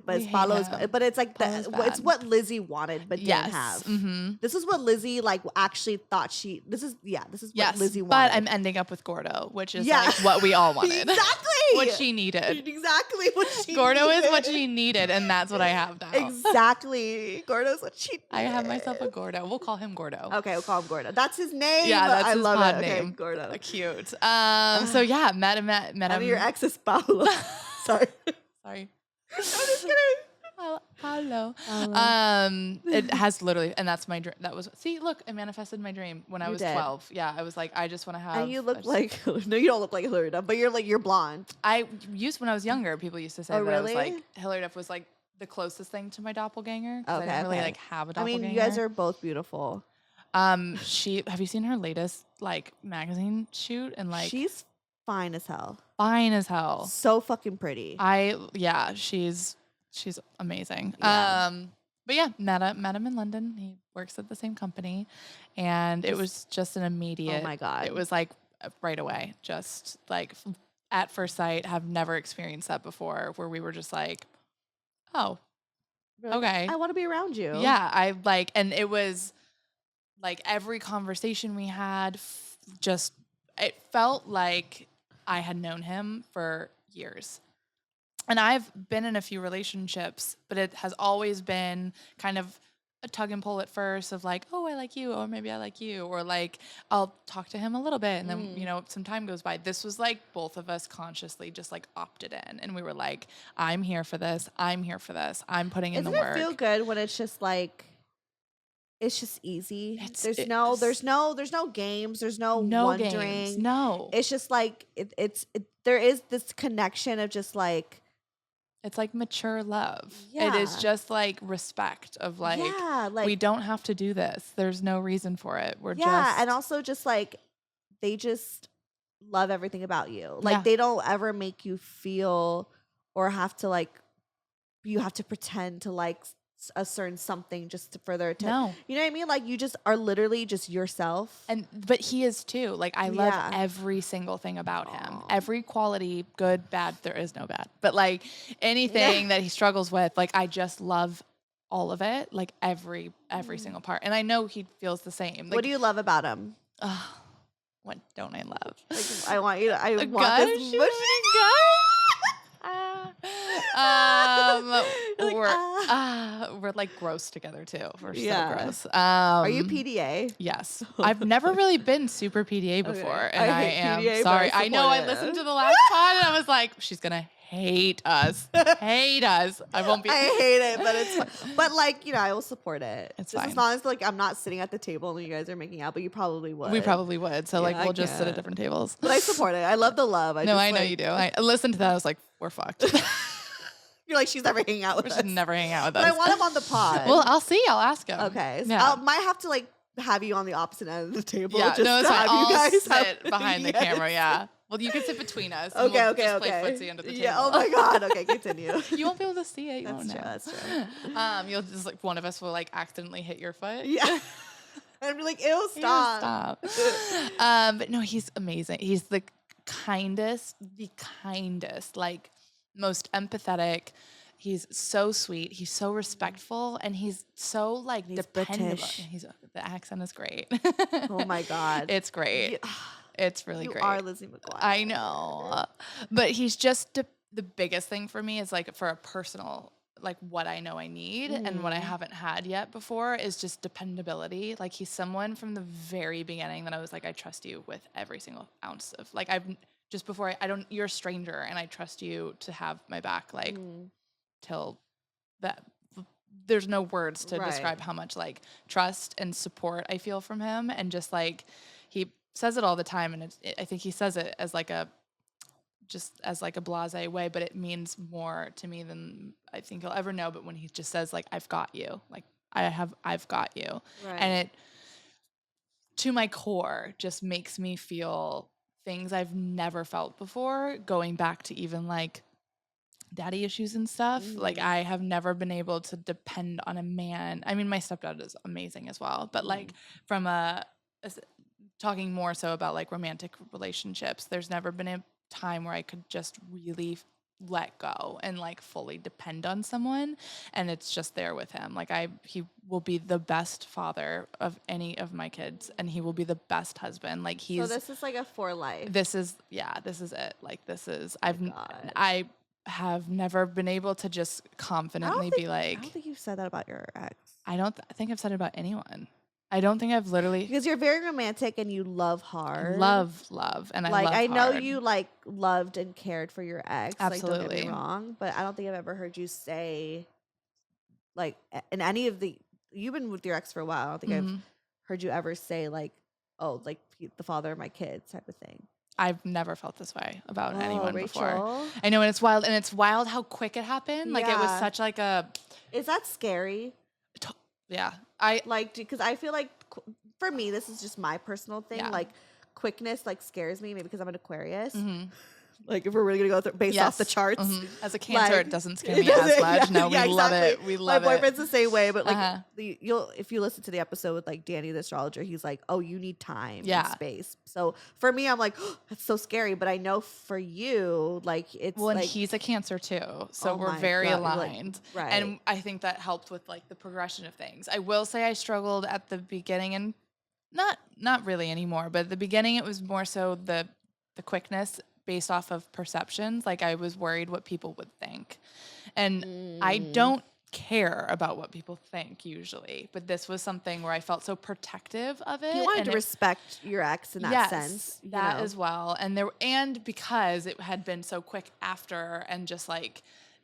But Paolo's. But it's like it's what Lizzie wanted, but didn't have. Mm-hmm. This is what Lizzie like actually thought she. This is what Lizzie wanted. But I'm ending up with Gordo, which is like what we all wanted. Exactly. What she needed. Exactly what she. Gordo is what she needed, and that's what I have now. Exactly. Gordo's what she needed. I have myself a Gordo. We'll call him Gordo. Okay, we'll call him Gordo. That's his name. Yeah, that's his pod name. Okay, Gordo. Cute. So yeah, met him. And your ex is Paolo. Sorry. I'm just kidding. Paolo. It has literally, and that's my dream. Look, I manifested my dream when I was 12. Yeah, I was like, I just want to have. And you look like, no, you don't look like Hilary Duff, but you're blonde. When I was younger, people used to say that I was like, Hilary Duff was like the closest thing to my doppelganger. Okay, I didn't really like have a doppelganger. I mean, you guys are both beautiful. Have you seen her latest like magazine shoot? And like, she's fine as hell. So fucking pretty. She's amazing. Yeah. But yeah, met him in London. He works at the same company, and it was just an immediate. Oh my God. It was like right away, just like at first sight. Have never experienced that before, where we were just like, oh, okay, I want to be around you. Yeah, and it was like every conversation we had, it felt like I had known him for years. And I've been in a few relationships, but it has always been kind of a tug and pull at first of like, oh, I like you, or maybe I like you, or like I'll talk to him a little bit, and then some time goes by. This was like both of us consciously just like opted in, and we were like, I'm here for this. I'm putting in the work. Doesn't it feel good when it's just like it's just easy? There's no games. There's no wondering. Games, no, it's just like there is this connection of just like. It's like mature love. Yeah. It is just like respect of like, we don't have to do this. There's no reason for it. And also just like, they just love everything about you. Like they don't ever make you feel or have to like, you have to pretend to like a certain something just for their attention. No. You know what I mean? Like you just are literally just yourself. But he is too. Like I love every single thing about him. Every quality, good, bad, there is no bad. But like anything that he struggles with, like I just love all of it. Like every single part. And I know he feels the same. Like, what do you love about him? What don't I love? Like, I want this mushy we're like gross together too. We're so gross. Are you PDA? Yes. I've never really been super PDA before, and I am PDA, sorry. I know. I listened to the last pod, and I was like, she's gonna hate us. I won't be. I hate it, but it's fun. But like I will support it. It's just fine. As long as like I'm not sitting at the table and you guys are making out, but you probably would. We probably would. So like we'll just sit at different tables. But I support it. I love the love. I know you do. I listened to that. I was like, we're fucked. You're like, she's never hanging out with us. She's never hanging out with us. us. But I want him on the pod. Well, I'll see. I'll ask him. Okay. So I might have to like have you on the opposite end of the table. Yeah, just no, it's to fine. have you I'll guys sit behind the camera. Yeah. Well, you can sit between us. And Okay, we'll okay, just okay. play footsie under the table. Yeah. Oh my God. Okay, continue. You won't be able to see it. You won't know. That's true. You'll just like one of us will like accidentally hit your foot. Yeah. And be like, ew, stop. Ew, stop. But no, he's amazing. He's the kindest, like most empathetic. He's so sweet. He's so respectful, and he's so like dependable. British. The accent is great. Oh my God, it's great. It's really great. You are Lizzie McGuire. I know, but he's just the biggest thing for me is like for a personal, like what I know I need and what I haven't had yet before is just dependability. Like he's someone from the very beginning that I was like, I trust you with every single ounce of like you're a stranger and I trust you to have my back like till that. There's no words to describe how much like trust and support I feel from him, and just like he says it all the time, and I think he says it as like a blasé way, but it means more to me than I think he'll ever know. But when he just says like, I've got you, like I've got you. Right. And it, to my core, just makes me feel things I've never felt before, going back to even like daddy issues and stuff. Like I have never been able to depend on a man. I mean, my stepdad is amazing as well, but like from talking more so about like romantic relationships, there's never been a time where I could just really let go and like fully depend on someone, and it's just there with him. Like he will be the best father of any of my kids, and he will be the best husband. Like so this is like a for life. This is it. Like this is I have never been able to just confidently be like, I don't think you've said that about your ex. I don't think I've said it about anyone. I don't think I've literally, because you're very romantic and you love hard. Love, and like, I know you like loved and cared for your ex. Absolutely. Like, don't get me wrong, but I don't think I've ever heard you say, like, in any of you've been with your ex for a while. I don't think I've heard you ever say like, oh, like the father of my kids type of thing. I've never felt this way about anyone Rachel. before. I know, and it's wild, how quick it happened. Yeah. Like it was such like a. Is that scary? Yeah, because I feel like for me, this is just my personal thing. Yeah. Like quickness, like scares me, maybe because I'm an Aquarius. Like if we're really gonna go based off the charts, as a Cancer, it doesn't scare me as much. No, we love it. We love it. My boyfriend's the same way, but like if you listen to the episode with like Danny the astrologer, he's like, oh, you need time and space. So for me, I'm like, oh, that's so scary. But I know for you, like it's and he's a Cancer too, so we're very aligned. Like, right. And I think that helped with like the progression of things. I will say I struggled at the beginning, and not really anymore, but at the beginning it was more so the quickness based off of perceptions. Like I was worried what people would think, and I don't care about what people think usually, but this was something where I felt so protective of it. You wanted to respect your ex in that sense, that as well, and because it had been so quick after, and just like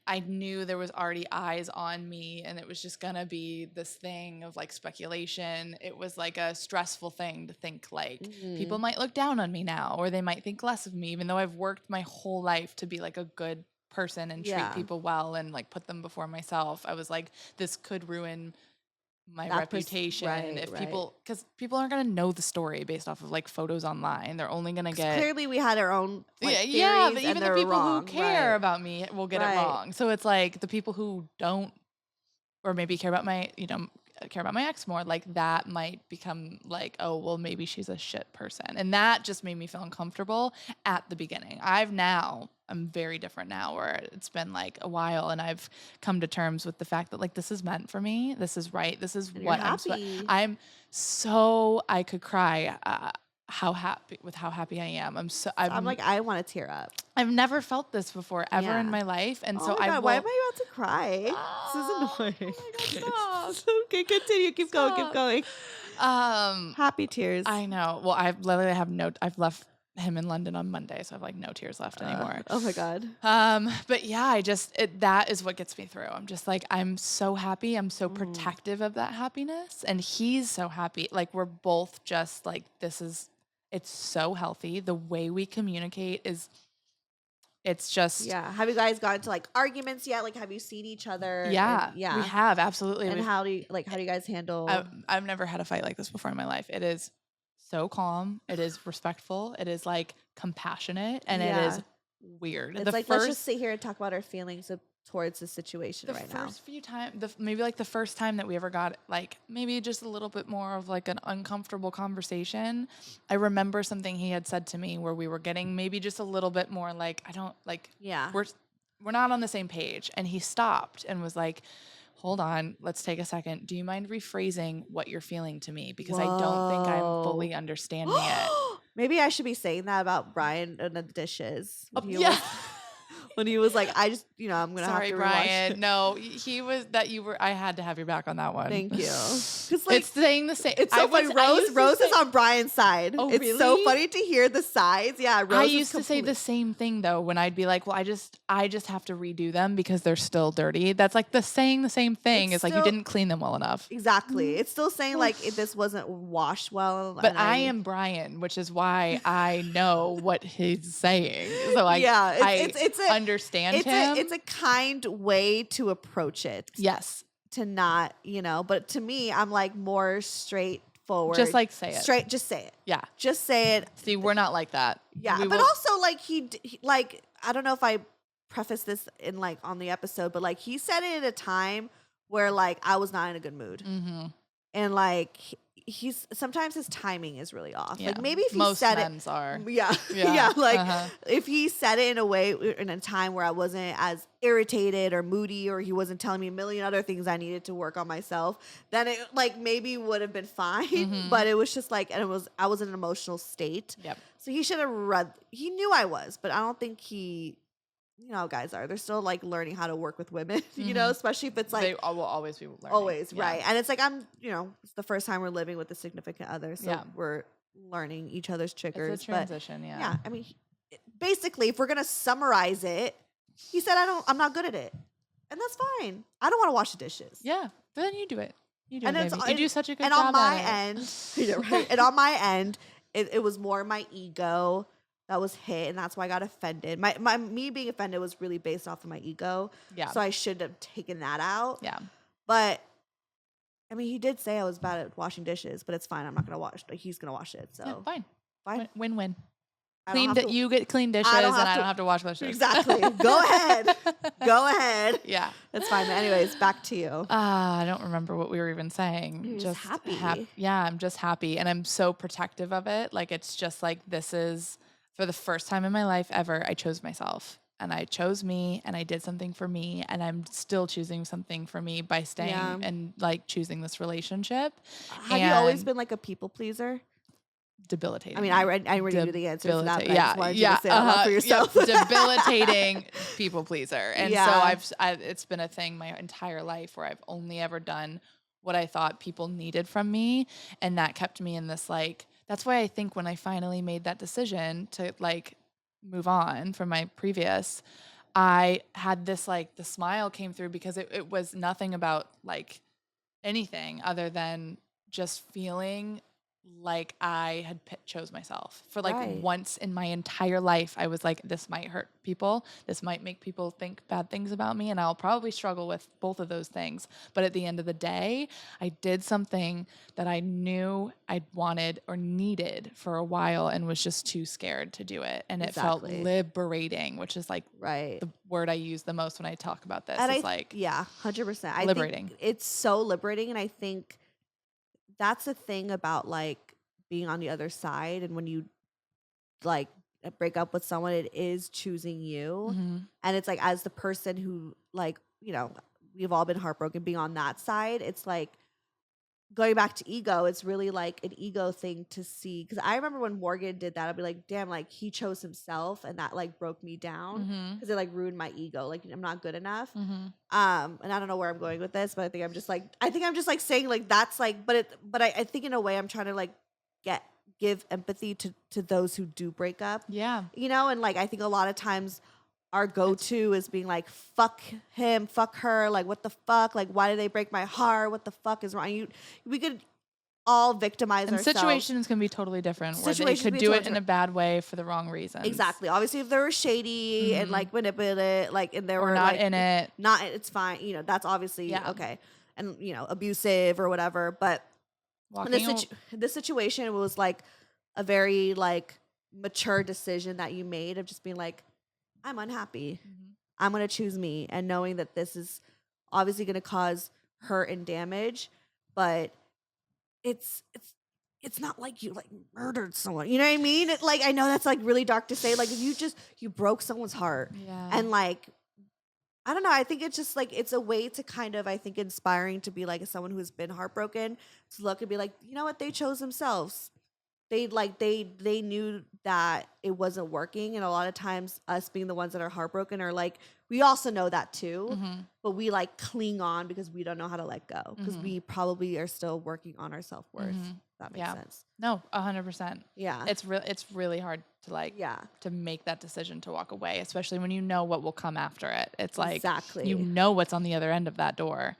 I knew there was already eyes on me, and it was just gonna be this thing of like speculation. It was like a stressful thing to think like people might look down on me now, or they might think less of me, even though I've worked my whole life to be like a good person and treat people well and like put them before myself. I was like, this could ruin my reputation if people, because people aren't going to know the story based off of like photos online. They're only going to get, clearly we had our own but even the people who care about me will get it wrong. So it's like the people who don't, or maybe care about my ex more, like that might become like, oh, well, maybe she's a shit person. And that just made me feel uncomfortable at the beginning. I'm very different now, where it's been like a while, and I've come to terms with the fact that like this is meant for me. This is right. This is what I'm so I could cry how happy I am. I'm like, I want to tear up. I've never felt this before ever in my life. And why am I about to cry? This is annoying. Oh okay, continue. Keep going. Happy tears. I know. Well, I've left him in London on Monday, so I have like no tears left anymore. Oh my God. But yeah, that is what gets me through. I'm just like, I'm so happy. I'm so protective of that happiness, and he's so happy. Like we're both just like, it's so healthy. The way we communicate is it's just Have you guys gotten to like arguments yet? Like, have you seen each other? Yeah, And, we have, absolutely. And how do you guys handle? I've never had a fight like this before in my life. It is so calm. It is respectful. It is like compassionate, and it is weird. It's like, let's just sit here and talk about our feelings towards the situation right now. The first few times, maybe like the first time that we ever got like maybe just a little bit more of like an uncomfortable conversation, I remember something he had said to me where we were getting maybe just a little bit more like, we're not on the same page. And he stopped and was like, hold on, let's take a second. Do you mind rephrasing what you're feeling to me? Because I don't think I'm fully understanding it. Maybe I should be saying that about Brian and the dishes. When he was like, I just, I'm going to have to rewatch Brian. it. No, he was I had to have your back on that one. Thank you. It's saying the same. It's so funny. Rose is on Brian's side. Oh, it's really? so funny to hear the sides. Yeah, Rose I used to say the same thing though when I'd be like, well, I just have to redo them because they're still dirty. That's like saying the same thing. It's like you didn't clean them well enough. Exactly. It's still saying like if this wasn't washed well. But I am Brian, which is why I know what he's saying. So I understand him. It's a kind way to approach it. Yes. To not, but to me, I'm like more straightforward. Just like say it. Just say it. Yeah. Just say it. See, we're not like that. Yeah. But also like he like, I don't know if I preface this in like on the episode, but like he said it at a time where like I was not in a good mood. Mm-hmm. And like he's sometimes his timing is really off. Yeah. Like maybe if he Most said men's are. Yeah. Like if he said it in a way in a time where I wasn't as irritated or moody, or he wasn't telling me a million other things I needed to work on myself, then it like maybe would have been fine. Mm-hmm. But it was just like, and I was in an emotional state. Yep. So he should have he knew I was, but I don't think he, how guys are. They're still like learning how to work with women, especially if it's like they will always be learning. Always, right. And it's like it's the first time we're living with a significant other, so we're learning each other's triggers. It's a transition, Yeah, I mean, basically, if we're gonna summarize it, he said I'm not good at it, and that's fine. I don't want to wash the dishes. Yeah, but then you do it. You do and it. You do such a good job. And on my end, right? And on my end, it was more my ego that was hit, and that's why I got offended. Me being offended was really based off of my ego. Yeah. So I should have taken that out. Yeah. But I mean, he did say I was bad at washing dishes, but it's fine. I'm not gonna wash. Like, he's gonna wash it. So fine. Win-win. You get clean dishes, and I don't have to wash dishes. Exactly. Go ahead. Go ahead. Yeah. That's fine. But anyways, back to you. I don't remember what we were even saying. You're just happy. Yeah, I'm just happy, and I'm so protective of it. Like, it's just like, this is. For the first time in my life ever, I chose myself, and I chose me, and I did something for me, and I'm still choosing something for me by staying and like choosing this relationship. Have you always been like a people pleaser? Debilitating. I mean, I already knew the answer to that, but I just wanted you to say it out loud for yourself. Debilitating people pleaser. And so it's been a thing my entire life where I've only ever done what I thought people needed from me, and that kept me in this like. That's why I think when I finally made that decision to like move on from my previous, I had this like the smile came through because it was nothing about like anything other than just feeling like I had chose myself. For like once in my entire life, I was like, this might hurt people. This might make people think bad things about me, and I'll probably struggle with both of those things. But at the end of the day, I did something that I knew I wanted or needed for a while and was just too scared to do it. And it felt liberating, which is like the word I use the most when I talk about this. And it's 100%. Liberating. I think it's so liberating, and I think that's the thing about like being on the other side, and when you like break up with someone, it is choosing you. Mm-hmm. And it's like, as the person who like, we've all been heartbroken, being on that side, it's like going back to ego, it's really like an ego thing to see. Because I remember when Morgan did that, I'd be like, damn, like he chose himself, and that like broke me down because it like ruined my ego. Like, I'm not good enough. Mm-hmm. And I don't know where I'm going with this, but I think I'm just like saying like that's like, but I think in a way I'm trying to like give empathy to those who do break up. Yeah. And like I think a lot of times our go-to is being like, fuck him, fuck her, like what the fuck, like why did they break my heart, what the fuck is wrong? We could all victimize ourselves. Situations can be totally different where they could do it in a bad way for the wrong reasons. Exactly. Obviously, if they were shady and like manipulative, like, and they were not like in it, it's fine. You know, that's obviously okay. And, you know, abusive or whatever. But this situation was like a very like mature decision that you made of just being like, I'm unhappy. I'm going to choose me. And knowing that this is obviously going to cause hurt and damage, but it's not like you like murdered someone. You know what I mean? Like, I know that's like really dark to say. Like, if you broke someone's heart and like, I don't know. I think it's just like, it's a way to kind of, I think, inspiring to be like someone who's been heartbroken to look and be like, you know what? They chose themselves. They knew that it wasn't working. And a lot of times us being the ones that are heartbroken are like, we also know that too, but we like cling on because we don't know how to let go because we probably are still working on our self-worth. That makes sense. No, 100%. Yeah. It's really hard to like, to make that decision to walk away, especially when you know what will come after it. It's like, you know what's on the other end of that door,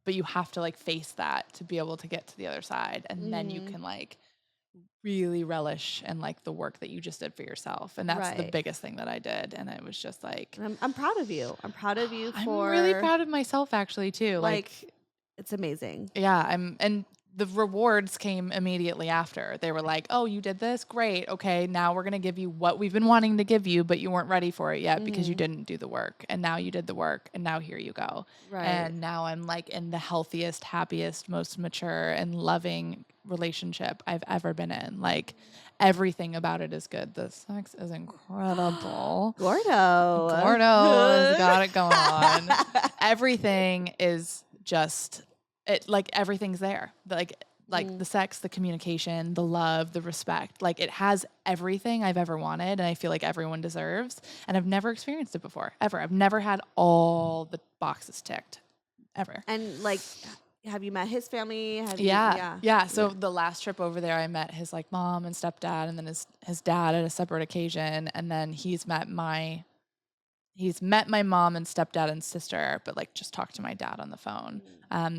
but you have to like face that to be able to get to the other side. And then you can like really relish in like the work that you just did for yourself. And that's the biggest thing that I did. And it was just like, I'm proud of you. I'm proud of you I'm really proud of myself actually too. Like it's amazing. Yeah. And the rewards came immediately after. They were like, oh, you did this? Great. Okay. Now we're going to give you what we've been wanting to give you, but you weren't ready for it yet because you didn't do the work. And now you did the work and now here you go. Right. And now I'm like in the healthiest, happiest, most mature and loving relationship I've ever been in. Like everything about it is good. The sex is incredible. Gordo's got it going on. Everything is just it, like everything's there. Like the sex, the communication, the love, the respect. Like it has everything I've ever wanted and I feel like everyone deserves. And I've never experienced it before, ever. I've never had all the boxes ticked, ever. And like, have you met his family? So the last trip over there, I met his like mom and stepdad and then his dad at a separate occasion. And then he's met my mom and stepdad and sister, but like just talked to my dad on the phone.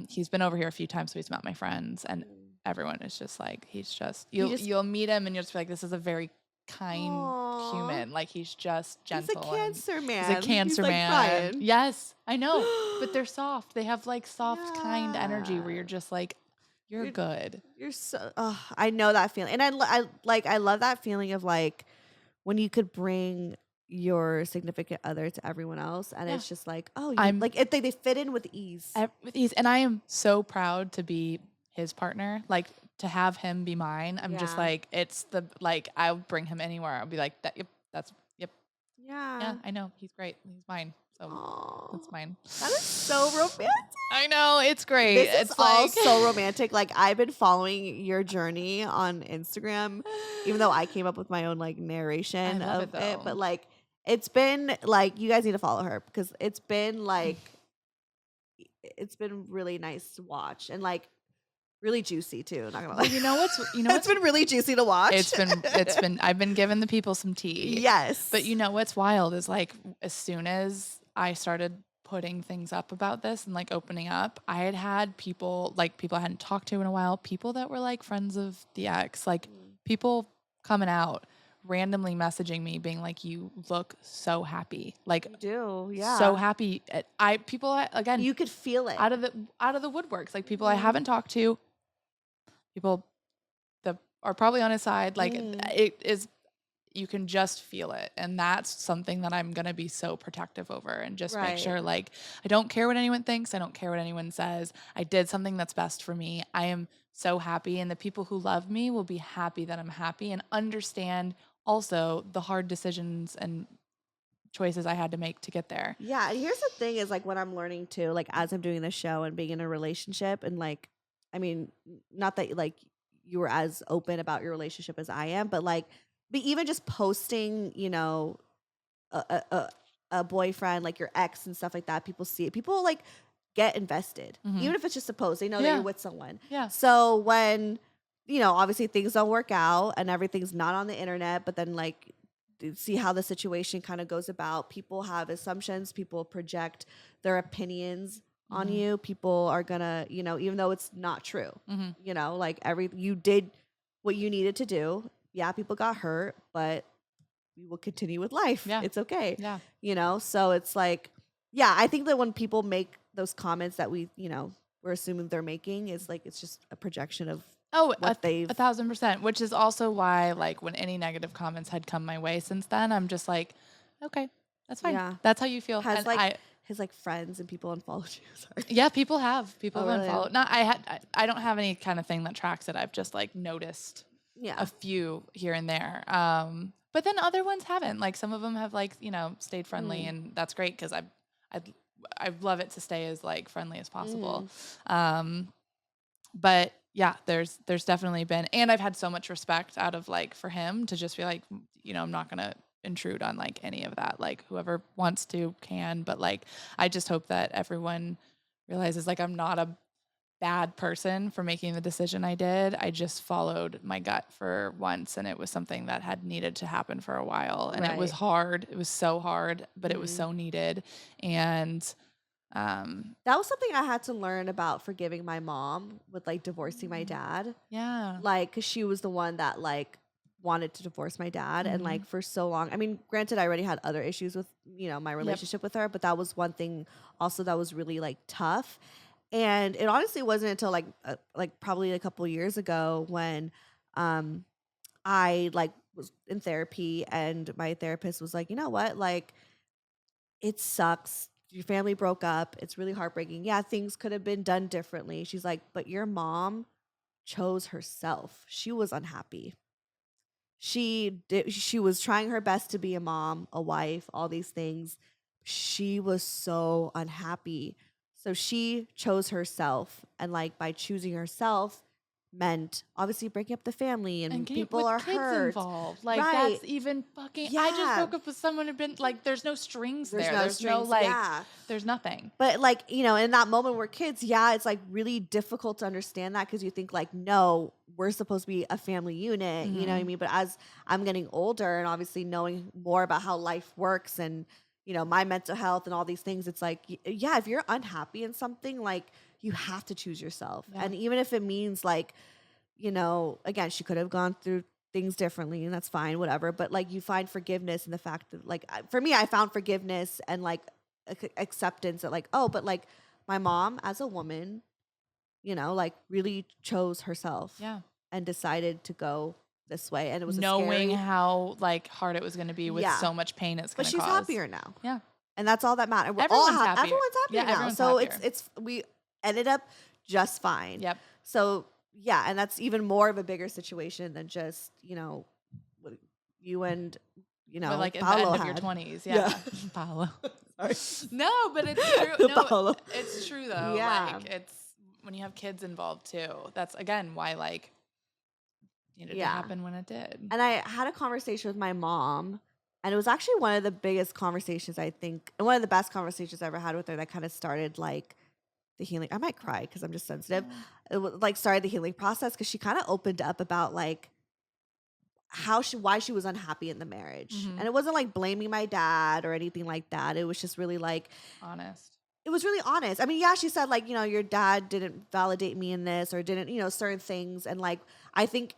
He's been over here a few times, so he's met my friends, and everyone is just like, you'll meet him and you'll just be like, this is a very kind human. Like he's just gentle. He's a cancer man. He's a cancer man. Crying. Yes, I know, but they're soft. They have like soft, kind energy where you're just like, you're good. You're so. I know that feeling, and I love that feeling of like when you could bring your significant other to everyone else, and it's just like, I'm like if they fit in with ease. And I am so proud to be his partner, like to have him be mine. I'm just like, it's the like I'll bring him anywhere. I'll be like that. Yep. Yeah, I know he's great. He's mine. So that's mine. That is so romantic. I know, it's great. It's all so romantic. Like I've been following your journey on Instagram, even though I came up with my own like narration of it, but like it's been like, you guys need to follow her because it's been like, it's been really nice to watch and like really juicy too. Not gonna lie. It's been really juicy to watch. It's been, I've been giving the people some tea. Yes. But you know what's wild is like, as soon as I started putting things up about this and like opening up, I had people I hadn't talked to in a while, people that were like friends of the ex, like people coming out, randomly messaging me being like, you look so happy. Like you do, yeah. So happy. People again, you could feel it out of the woodworks. Like people I haven't talked to, people that are probably on his side. Like it is, you can just feel it. And that's something that I'm going to be so protective over and just make sure, like, I don't care what anyone thinks. I don't care what anyone says. I did something that's best for me. I am so happy. And the people who love me will be happy that I'm happy and understand also the hard decisions and choices I had to make to get there. Yeah. And here's the thing is like what I'm learning too, like as I'm doing this show and being in a relationship and like, I mean, not that like you were as open about your relationship as I am, but like, but even just posting, you know, a boyfriend, like your ex and stuff like that, people see it. People like get invested, even if it's just a post. They know that you're with someone. Yeah. So when, you know, obviously things don't work out and everything's not on the internet, but then like see how the situation kind of goes about. People have assumptions. People project their opinions on you. People are gonna, you know, even though it's not true, you know, like you did what you needed to do. Yeah, people got hurt, but we will continue with life. Yeah. It's okay. Yeah. You know, so it's like, yeah, I think that when people make those comments that we, you know, we're assuming they're making is like, it's just a projection of what they've 1,000%, which is also why, like, when any negative comments had come my way since then, I'm just like, okay, that's fine. Yeah. That's how you feel. Has his like friends and people unfollowed you. Sorry. Yeah, people have unfollowed. Not I don't have any kind of thing that tracks it. I've just like noticed a few here and there. But then other ones haven't. Like some of them have like, you know, stayed friendly, and that's great because I love it to stay as like friendly as possible. But yeah, there's definitely been, and I've had so much respect out of like for him to just be like, you know, I'm not gonna intrude on like any of that. Like whoever wants to can, but like I just hope that everyone realizes like I'm not a bad person for making the decision I did. I just followed my gut for once, and it was something that had needed to happen for a while, and it was hard. It was so hard, but it was so needed. And that was something I had to learn about forgiving my mom with like divorcing my dad. Yeah. Like, cause she was the one that like wanted to divorce my dad. And like for so long, I mean, granted, I already had other issues with, you know, my relationship with her, but that was one thing also that was really like tough. And it honestly wasn't until like probably a couple years ago when I like was in therapy, and my therapist was like, you know what, like it sucks. Your family broke up. It's really heartbreaking. Yeah, things could have been done differently. She's like, but your mom chose herself. She was unhappy. She was trying her best to be a mom, a wife, all these things. She was so unhappy. So she chose herself, and like by choosing herself meant obviously breaking up the family, and people are kids hurt involved. Like that's even fucking. I just broke up with someone who'd been like, there's no strings there. There's no like, there's nothing. But like, you know, in that moment we're kids, it's like really difficult to understand that because you think like, no, we're supposed to be a family unit, you know what I mean? But as I'm getting older and obviously knowing more about how life works and, you know, my mental health and all these things, it's like, yeah, if you're unhappy in something, like you have to choose yourself. Yeah. And even if it means like, you know, again, she could have gone through things differently and that's fine, whatever. But like you find forgiveness in the fact that like, for me, I found forgiveness and like acceptance that like, oh, but like my mom as a woman, you know, like really chose herself. Yeah. And decided to go this way. And it was knowing how like hard it was going to be with so much pain it's going to cause. But she's happier now. Yeah. And that's all that matters. Everyone's happier. Everyone's happier now. Everyone's so happier. we ended up just fine. Yep. So yeah, and that's even more of a bigger situation than just, you know, you and, you know, like Paolo at the end of your 20s. Yeah. Paolo. Sorry. No, but it's true. No, it's true though. Yeah. Like it's when you have kids involved too. That's again why like needed to happen when it did. And I had a conversation with my mom, and it was actually one of the biggest conversations, I think, and one of the best conversations I ever had with her that kind of started like the healing. I might cry because I'm just sensitive. It was like started the healing process because she kind of opened up about like why she was unhappy in the marriage. And it wasn't like blaming my dad or anything like that. It was just really like honest. It was really honest. I mean, yeah, she said like, you know, your dad didn't validate me in this or didn't, you know, certain things. And like, I think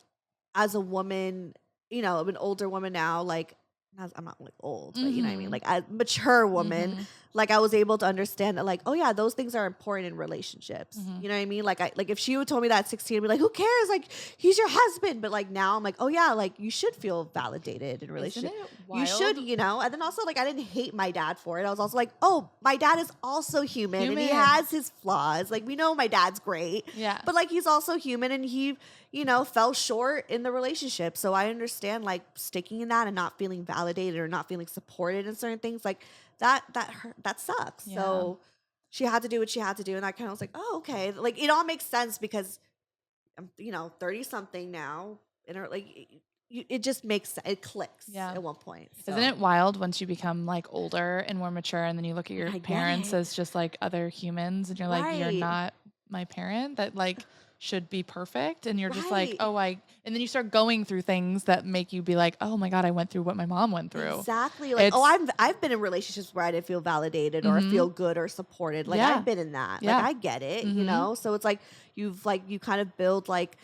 as a woman, you know, an older woman now, like, I'm not like old, but you know what I mean? Like a mature woman, like I was able to understand that like, oh yeah, those things are important in relationships. You know what I mean? Like if she would told me that at 16, I'd be like, who cares? Like he's your husband. But like now I'm like, oh yeah, like you should feel validated in a relationship. Isn't it wild? You should, you know? And then also like, I didn't hate my dad for it. I was also like, oh, my dad is also human. And he has his flaws. Like we know my dad's great. Yeah. But like, he's also human and he, you know, fell short in the relationship. So I understand like sticking in that and not feeling validated or not feeling supported in certain things like that hurt, that sucks. Yeah. So she had to do what she had to do. And I kind of was like, oh, okay. Like it all makes sense because I'm, you know, 30 something now and like it just makes it clicks at one point. So. Isn't it wild once you become like older and more mature and then you look at your parents as just like other humans and you're like, you're not my parent? That like should be perfect. And you're just like, and then you start going through things that make you be like, oh my God, I went through what my mom went through. Exactly. Like, I've been in relationships where I didn't feel validated or feel good or supported. Like I've been in that. Like I get it, you know? So it's like, you kind of build like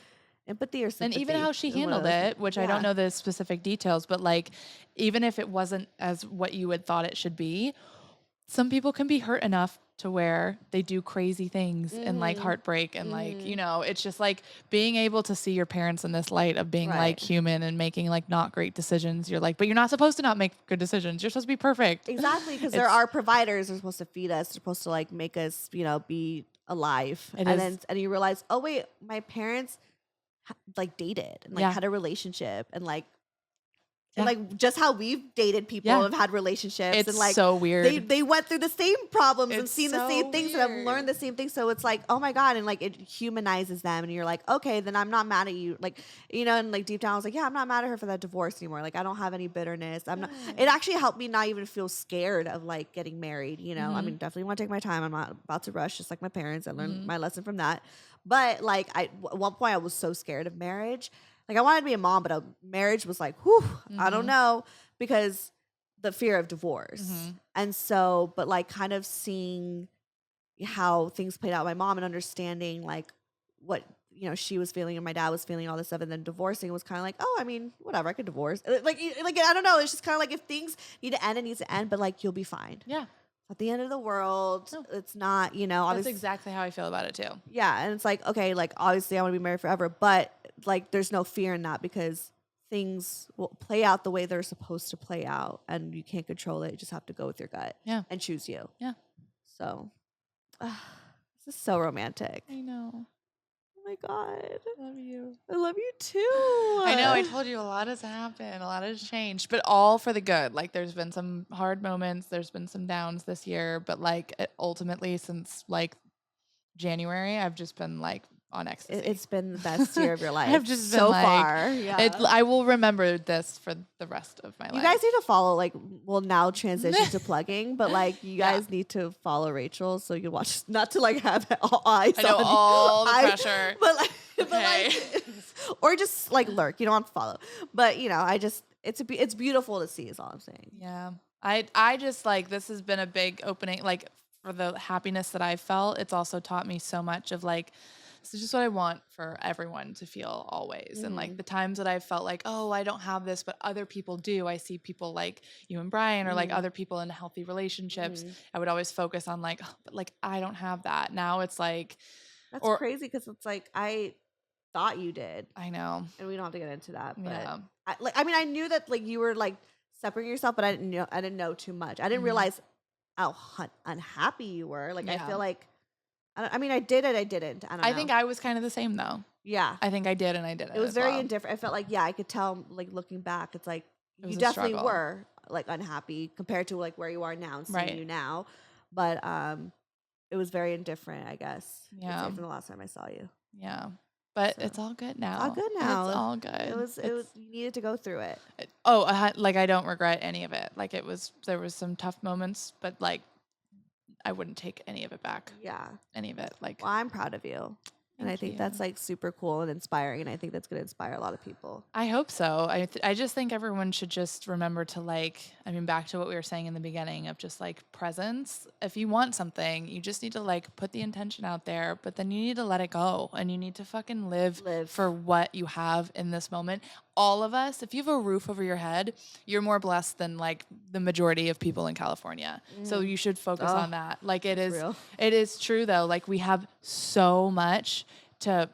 empathy or sympathy. And even how she handled it, which I don't know the specific details, but like, even if it wasn't as what you had thought it should be, some people can be hurt enough to where they do crazy things and like heartbreak and like, you know, it's just like being able to see your parents in this light of being like human and making like not great decisions. You're like, but you're not supposed to not make good decisions. You're supposed to be perfect. Exactly. Because they're our providers. They're supposed to feed us. They're supposed to like make us, you know, be alive. And you realize, oh wait, my parents like dated and like had a relationship and like, and like just how we've dated people and have had relationships. It's and like so weird. They went through the same problems and seen the same things and have learned the same things. So it's like, oh my God. And like it humanizes them. And you're like, okay, then I'm not mad at you. Like, you know, and like deep down I was like, yeah, I'm not mad at her for that divorce anymore. Like I don't have any bitterness. I'm not. It actually helped me not even feel scared of like getting married. You know, I mean, definitely want to take my time. I'm not about to rush, just like my parents. I learned my lesson from that. But like at one point I was so scared of marriage. Like I wanted to be a mom, but marriage was like, whew, I don't know, because the fear of divorce. And so, but like kind of seeing how things played out with my mom and understanding like what, you know, she was feeling and my dad was feeling, all this stuff. And then divorcing was kind of like, oh, I mean, whatever, I could divorce. Like, I don't know. It's just kind of like if things need to end, it needs to end, but like, you'll be fine. Yeah. At the end of the world, it's not, you know. That's exactly how I feel about it too. Yeah, and it's like, okay, like obviously I want to be married forever, but like there's no fear in that because things will play out the way they're supposed to play out, and you can't control it. You just have to go with your gut, and choose you. Yeah. So, this is so romantic. I know. Oh my God. I love you. I love you too. I know. I told you a lot has happened. A lot has changed, but all for the good. Like there's been some hard moments. There's been some downs this year, but like ultimately since like January, I've just been like on ecstasy. It's been the best year of your life. I've just so been like, far. Yeah. I will remember this for the rest of my life. You guys need to follow, like, we'll now transition to plugging, but like you guys need to follow Rachel so you can watch, not to like have all eyes I know on all the pressure. But like, okay. or just like lurk. You don't have to follow. But you know, it's beautiful to see is all I'm saying. Yeah. I just like, this has been a big opening, like for the happiness that I've felt. It's also taught me so much of like, this is just what I want for everyone to feel always. And like the times that I've felt like, oh, I don't have this, but other people do. I see people like you and Brian or like other people in healthy relationships. I would always focus on like, oh, but like, I don't have that. Now it's like. That's crazy because it's like, I thought you did. I know. And we don't have to get into that. But I mean, I knew that like you were like separating yourself, but I didn't know too much. I didn't realize how unhappy you were. Like, I feel like, I mean, I did it. I didn't. I don't know. I think I was kind of the same though. Yeah. I think I did and I didn't. It was very indifferent. I felt like, I could tell, like, looking back, it's like, you definitely were, like, unhappy compared to, like, where you are now and seeing you now. But it was very indifferent, I guess. Yeah. From the last time I saw you. Yeah. But it's all good now. All good now. It's all good. It was, you needed to go through it. Like, I don't regret any of it. Like, there was some tough moments, but, like, I wouldn't take any of it back. Yeah. Any of it. Like, well, I'm proud of you. And I think that's like super cool and inspiring. And I think that's going to inspire a lot of people. I hope so. I just think everyone should just remember to like, I mean, back to what we were saying in the beginning of just like presence. If you want something, you just need to like put the intention out there, but then you need to let it go and you need to fucking live for what you have in this moment. All of us, if you have a roof over your head, you're more blessed than like the majority of people in California. So you should focus on that. Like it is true though. Like we have so much to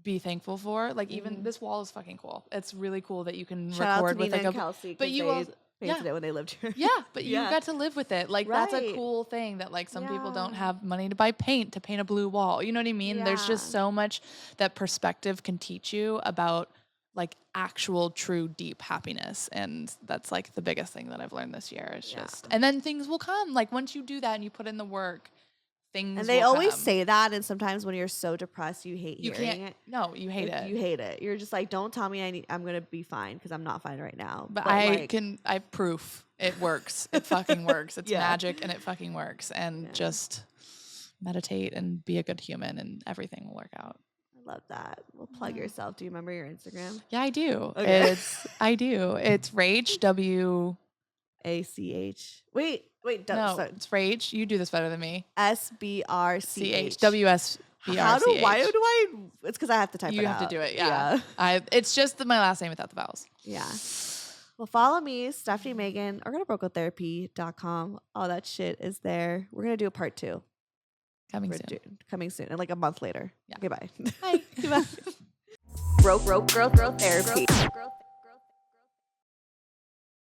be thankful for. Like even this wall is fucking cool. It's really cool that you can record with like Kelsey, but you painted it when they lived here. Yeah, but you got to live with it. Like that's a cool thing that like some people don't have money to buy paint to paint a blue wall. You know what I mean? There's just so much that perspective can teach you about like actual true deep happiness, and that's like the biggest thing that I've learned this year. It's just, and then things will come. Like once you do that and you put in the work, things. And they always say that, and sometimes when you're so depressed, you hate hearing it. No, you hate it. You hate it. You're just like, don't tell me I'm gonna be fine because I'm not fine right now. But I have proof. It works. It fucking works. It's magic, and it fucking works. And just meditate and be a good human, and everything will work out. Love that. We'll plug yourself. Do you remember your Instagram? Yeah, I do. Okay. It's Rach, WACH. Wait. No, it's Rach. You do this better than me. SBRCH. WSBRCH. Why do I? It's because I have to type it out. You have to do it, yeah. It's just my last name without the vowels. Yeah. Well, follow me, Stefanie Maegan, or go to brocotherapy.com. All that shit is there. We're going to do a part 2. Coming soon. And like a month later. Yeah. Okay, bye. Bye. Broke girl therapy.